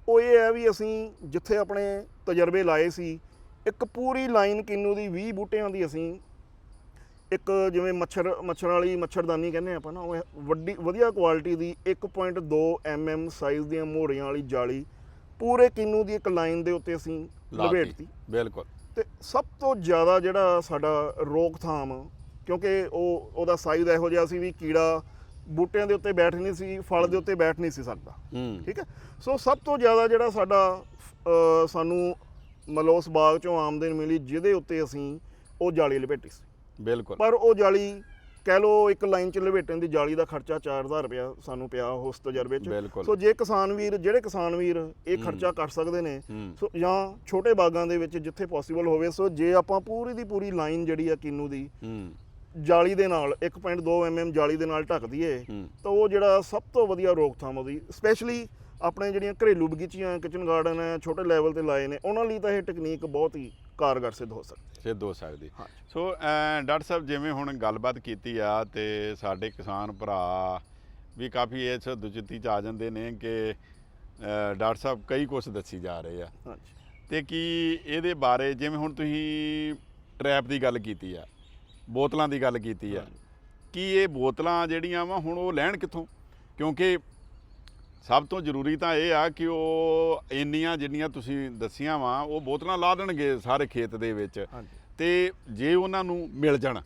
ਉਹ ਇਹ ਹੈ ਵੀ ਅਸੀਂ ਜਿੱਥੇ ਆਪਣੇ ਤਜਰਬੇ ਲਾਏ ਸੀ, ਇੱਕ ਪੂਰੀ ਲਾਈਨ ਕਿੰਨੂ ਦੀ 20 ਬੂਟਿਆਂ ਦੀ ਅਸੀਂ ਇੱਕ ਜਿਵੇਂ ਮੱਛਰ ਵਾਲੀ ਮੱਛਰਦਾਨੀ ਕਹਿੰਦੇ ਆਪਾਂ ਨਾ, ਉਹ ਵਧੀਆ ਕੁਆਲਿਟੀ ਦੀ 1.2 mm ਸਾਈਜ਼ ਦੀਆਂ ਮੋਹਰੀਆਂ ਵਾਲੀ ਜਾਲੀ ਪੂਰੇ ਕਿੰਨੂ ਦੀ ਇੱਕ ਲਾਈਨ ਦੇ ਉੱਤੇ ਅਸੀਂ ਲਪੇਟਤੀ। ਬਿਲਕੁਲ। ਤੇ ਸਭ ਤੋਂ ਜ਼ਿਆਦਾ ਜਿਹੜਾ ਸਾਡਾ ਰੋਕਥਾਮ, ਕਿਉਂਕਿ ਉਹਦਾ ਸਾਈਜ਼ ਇਹੋ ਜਿਹਾ ਸੀ ਵੀ ਕੀੜਾ ਬੂਟਿਆਂ ਦੇ ਉੱਤੇ ਬੈਠ ਨਹੀਂ ਸੀ, ਫਲ ਦੇ ਉੱਤੇ ਬੈਠ ਨਹੀਂ ਸੀ ਸਕਦਾ। ਠੀਕ ਹੈ। ਸੋ ਸਭ ਤੋਂ ਜ਼ਿਆਦਾ ਜਿਹੜਾ ਸਾਡਾ ਸਾਨੂੰ ਮਤਲਬ ਉਸ ਬਾਗ ਚੋਂ ਆਮਦਨ ਮਿਲੀ ਜਿਹਦੇ ਉੱਤੇ ਅਸੀਂ ਉਹ ਜਾਲੀ ਲਪੇਟੀ ਸੀ। ਬਿਲਕੁਲ। ਪਰ ਉਹ ਜਾਲੀ ਕਹਿ ਲਓ ਇੱਕ ਲਾਈਨ 'ਚ ਲਪੇਟਣ ਦੀ ਜਾਲੀ ਦਾ ਖਰਚਾ 4000 ਰੁਪਇਆ ਸਾਨੂੰ ਪਿਆ ਉਸ ਤਜਰਬੇ 'ਚ। ਸੋ ਜਿਹੜੇ ਕਿਸਾਨ ਵੀਰ ਇਹ ਖਰਚਾ ਕਰ ਸਕਦੇ ਨੇ, ਸੋ ਜਾਂ ਛੋਟੇ ਬਾਗਾਂ ਦੇ ਵਿੱਚ ਜਿੱਥੇ ਪੋਸੀਬਲ ਹੋਵੇ, ਸੋ ਜੇ ਆਪਾਂ ਪੂਰੀ ਦੀ ਪੂਰੀ ਲਾਈਨ ਜਿਹੜੀ ਆ ਕਿੰਨੂ ਦੀ ਜਾਲੀ ਦੇ ਨਾਲ 1.2 mm ਜਾਲੀ ਦੇ ਨਾਲ ਢੱਕ ਦਈਏ ਤਾਂ ਉਹ ਜਿਹੜਾ ਸਭ ਤੋਂ ਵਧੀਆ ਰੋਕਥਾਮ ਉਹਦੀ, ਸਪੈਸ਼ਲੀ ਆਪਣੇ ਜਿਹੜੀਆਂ ਘਰੇਲੂ ਬਗੀਚੀਆਂ, ਕਿਚਨ ਗਾਰਡਨ ਹੈ, ਛੋਟੇ ਲੈਵਲ ਤੇ ਲਾਏ ਨੇ, ਉਹਨਾਂ ਲਈ ਤਾਂ ਇਹ ਟੈਕਨੀਕ ਬਹੁਤ ਹੀ ਕਾਰਗਰ ਸਿੱਧ ਹੋ ਸਕਦੀ। ਸੋ ਡਾਕਟਰ ਸਾਹਿਬ, ਜਿਵੇਂ ਹੁਣ ਗੱਲਬਾਤ ਕੀਤੀ ਆ ਤੇ ਸਾਡੇ ਕਿਸਾਨ ਭਰਾ ਵੀ ਕਾਫੀ ਇਸ ਦੁਚਿੱਤੀ 'ਚ ਆ ਜਾਂਦੇ ਨੇ ਕਿ ਡਾਕਟਰ ਸਾਹਿਬ ਕਈ ਕੁਛ ਦੱਸੀ ਜਾ ਰਹੇ ਆ, ਤੇ ਕੀ ਇਹਦੇ ਬਾਰੇ ਜਿਵੇਂ ਹੁਣ ਤੁਸੀਂ ਟਰੈਪ ਦੀ ਗੱਲ ਕੀਤੀ ਆ, ਬੋਤਲਾਂ ਦੀ ਗੱਲ ਕੀਤੀ ਆ, ਕੀ ਇਹ ਬੋਤਲਾਂ ਜਿਹੜੀਆਂ ਵਾ ਹੁਣ ਉਹ ਲੈਣ ਕਿੱਥੋਂ? ਕਿਉਂਕਿ ਸਭ ਤੋਂ ਜ਼ਰੂਰੀ ਤਾਂ ਇਹ ਆ ਕਿ ਉਹ ਇੰਨੀਆਂ ਜਿੰਨੀਆਂ ਤੁਸੀਂ ਦੱਸੀਆਂ ਵਾ ਉਹ ਬੋਤਲਾਂ ਲਾ ਦੇਣਗੇ ਸਾਰੇ ਖੇਤ ਦੇ ਵਿੱਚ, ਤੇ ਜੇ ਉਹਨਾਂ ਨੂੰ ਮਿਲ ਜਾਣ।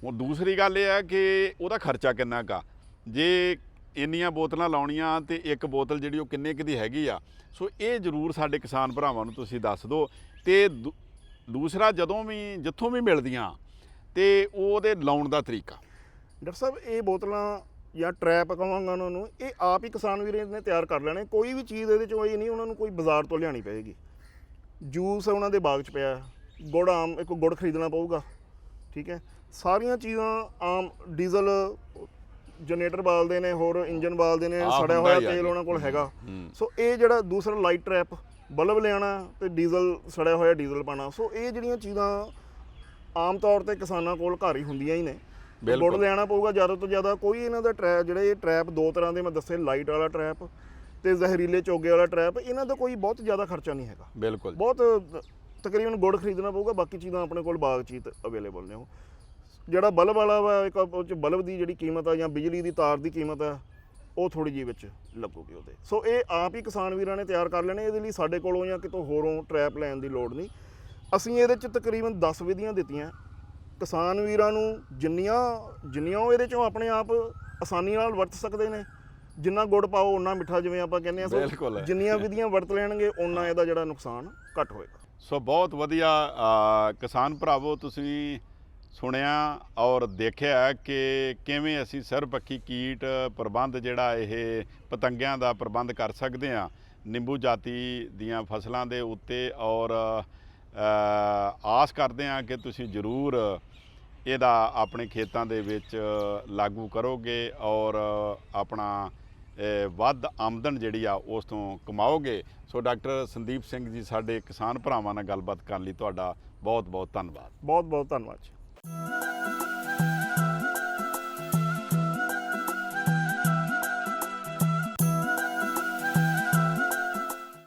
ਹੁਣ ਦੂਸਰੀ ਗੱਲ ਇਹ ਆ ਕਿ ਉਹਦਾ ਖਰਚਾ ਕਿੰਨਾ ਕਾ, ਜੇ ਇੰਨੀਆਂ ਬੋਤਲਾਂ ਲਾਉਣੀਆਂ ਤੇ ਇੱਕ ਬੋਤਲ ਜਿਹੜੀ ਉਹ ਕਿੰਨੇ ਕੁ ਦੀ ਹੈਗੀ ਆ। ਸੋ ਇਹ ਜ਼ਰੂਰ ਸਾਡੇ ਕਿਸਾਨ ਭਰਾਵਾਂ ਨੂੰ ਤੁਸੀਂ ਦੱਸ ਦਿਓ। ਤੇ ਦੂਸਰਾ, ਜਿੱਥੋਂ ਵੀ ਮਿਲਦੀਆਂ ਤੇ ਉਹਦੇ ਲਾਉਣ ਦਾ ਤਰੀਕਾ। ਡਾਕਟਰ ਸਾਹਿਬ, ਇਹ ਬੋਤਲਾਂ ਜਾਂ ਟਰੈਪ ਕਹਾਂਗਾ ਉਹਨਾਂ ਨੂੰ, ਇਹ ਆਪ ਹੀ ਕਿਸਾਨ ਵੀਰ ਨੇ ਤਿਆਰ ਕਰ ਲੈਣੇ। ਕੋਈ ਵੀ ਚੀਜ਼ ਇਹਦੇ 'ਚੋਂ ਇਹ ਨਹੀਂ ਉਹਨਾਂ ਨੂੰ ਕੋਈ ਬਾਜ਼ਾਰ ਤੋਂ ਲਿਆਉਣੀ ਪਏਗੀ। ਜੂਸ ਉਹਨਾਂ ਦੇ ਬਾਗ 'ਚ ਪਿਆ, ਗੁੜ ਇੱਕ ਗੁੜ ਖਰੀਦਣਾ ਪਊਗਾ। ਠੀਕ ਹੈ। ਸਾਰੀਆਂ ਚੀਜ਼ਾਂ ਆਮ, ਡੀਜ਼ਲ ਜਨਰੇਟਰ ਬਾਲਦੇ ਨੇ, ਹੋਰ ਇੰਜਨ ਬਾਲਦੇ ਨੇ, ਸੜਿਆ ਹੋਇਆ ਤੇਲ ਉਹਨਾਂ ਕੋਲ ਹੈਗਾ। ਸੋ ਇਹ ਜਿਹੜਾ ਦੂਸਰਾ ਲਾਈਟ ਟਰੈਪ, ਬਲਬ ਲਿਆਉਣਾ ਤੇ ਡੀਜ਼ਲ, ਸੜਿਆ ਹੋਇਆ ਡੀਜ਼ਲ ਪਾਉਣਾ। ਸੋ ਇਹ ਜਿਹੜੀਆਂ ਚੀਜ਼ਾਂ ਆਮ ਤੌਰ ਤੇ ਕਿਸਾਨਾਂ ਕੋਲ ਘਰ ਹੀ ਹੁੰਦੀਆਂ ਹੀ ਨੇ। ਗੁੜ ਲਿਆਉਣਾ ਪਊਗਾ ਜ਼ਿਆਦਾ ਤੋਂ ਜ਼ਿਆਦਾ। ਕੋਈ ਇਹਨਾਂ ਦਾ ਜਿਹੜੇ ਇਹ ਟਰੈਪ ਦੋ ਤਰ੍ਹਾਂ ਦੇ ਮੈਂ ਦੱਸੇ, ਲਾਈਟ ਵਾਲਾ ਟਰੈਪ ਤੇ ਜ਼ਹਿਰੀਲੇ ਚੋਗੇ ਵਾਲਾ ਟਰੈਪ, ਇਹਨਾਂ ਦਾ ਕੋਈ ਬਹੁਤ ਜ਼ਿਆਦਾ ਖਰਚਾ ਨਹੀਂ ਹੈਗਾ। ਬਿਲਕੁਲ। ਬਹੁਤ ਤਕਰੀਬਨ ਗੁੜ ਖਰੀਦਣਾ ਪਊਗਾ, ਬਾਕੀ ਚੀਜ਼ਾਂ ਆਪਣੇ ਕੋਲ ਬਾਗ 'ਚ ਹੀ ਅਵੇਲੇਬਲ ਨੇ। ਉਹ ਜਿਹੜਾ ਬਲਬ ਵਾਲਾ ਵਾ, ਇੱਕ ਉਹ 'ਚ ਬਲਬ ਦੀ ਜਿਹੜੀ ਕੀਮਤ ਆ ਜਾਂ ਬਿਜਲੀ ਦੀ ਤਾਰ ਦੀ ਕੀਮਤ ਆ, ਉਹ ਥੋੜੀ ਜਿਹੀ ਵਿੱਚ ਲੱਗੂਗੀ ਉਹਦੇ। ਸੋ ਇਹ ਆਪ ਹੀ ਕਿਸਾਨ ਵੀਰਾਂ ਨੇ ਤਿਆਰ ਕਰ ਲੈਣੇ। ਇਹਦੇ ਲਈ ਸਾਡੇ ਕੋਲੋਂ ਜਾਂ ਕਿਤੋਂ ਹੋਰੋਂ ਟਰੈਪ ਲੈਣ ਦੀ ਲੋੜ ਨਹੀਂ। ਅਸੀਂ ਇਹਦੇ 'ਚ ਤਕਰੀਬਨ 10 ਵਿਧੀਆਂ ਦਿੱਤੀਆਂ ਕਿਸਾਨ ਵੀਰਾਂ ਨੂੰ, ਜਿੰਨੀਆਂ ਉਹ ਇਹਦੇ 'ਚੋਂ ਆਪਣੇ ਆਪ ਆਸਾਨੀ ਨਾਲ ਵਰਤ ਸਕਦੇ ਨੇ। ਜਿੰਨਾ ਗੁੜ ਪਾਓ ਓਨਾ ਮਿੱਠਾ, ਜਿਵੇਂ ਆਪਾਂ ਕਹਿੰਦੇ ਆ। ਸੋ ਜਿੰਨੀਆਂ ਵਿਧੀਆਂ ਵਰਤ ਲੈਣਗੇ ਓਨਾ ਇਹਦਾ ਜਿਹੜਾ ਨੁਕਸਾਨ ਘੱਟ ਹੋਏਗਾ। ਸੋ ਬਹੁਤ ਵਧੀਆ ਕਿਸਾਨ ਭਰਾਵੋ, ਤੁਸੀਂ ਸੁਣਿਆ ਔਰ ਦੇਖਿਆ ਕਿ ਕਿਵੇਂ ਅਸੀਂ ਸਰਬਪੱਖੀ ਕੀਟ ਪ੍ਰਬੰਧ ਜਿਹੜਾ ਇਹ ਪਤੰਗਿਆਂ ਦਾ ਪ੍ਰਬੰਧ ਕਰ ਸਕਦੇ ਹਾਂ ਨਿੰਬੂ ਜਾਤੀ ਦੀਆਂ ਫਸਲਾਂ ਦੇ ਉੱਤੇ। ਔਰ ਆਸ ਕਰਦੇ ਹਾਂ ਕਿ ਤੁਸੀਂ ਜ਼ਰੂਰ ਇਹਦਾ ਆਪਣੇ ਖੇਤਾਂ ਦੇ ਵਿੱਚ ਲਾਗੂ ਕਰੋਗੇ ਔਰ ਆਪਣਾ ਵੱਧ ਆਮਦਨ ਜਿਹੜੀ ਆ ਉਸ ਤੋਂ ਕਮਾਓਗੇ। ਸੋ ਡਾਕਟਰ ਸੰਦੀਪ ਸਿੰਘ ਜੀ, ਸਾਡੇ ਕਿਸਾਨ ਭਰਾਵਾਂ ਨਾਲ ਗੱਲਬਾਤ ਕਰਨ ਲਈ ਤੁਹਾਡਾ ਬਹੁਤ ਬਹੁਤ ਧੰਨਵਾਦ। ਬਹੁਤ ਬਹੁਤ ਧੰਨਵਾਦ ਜੀ।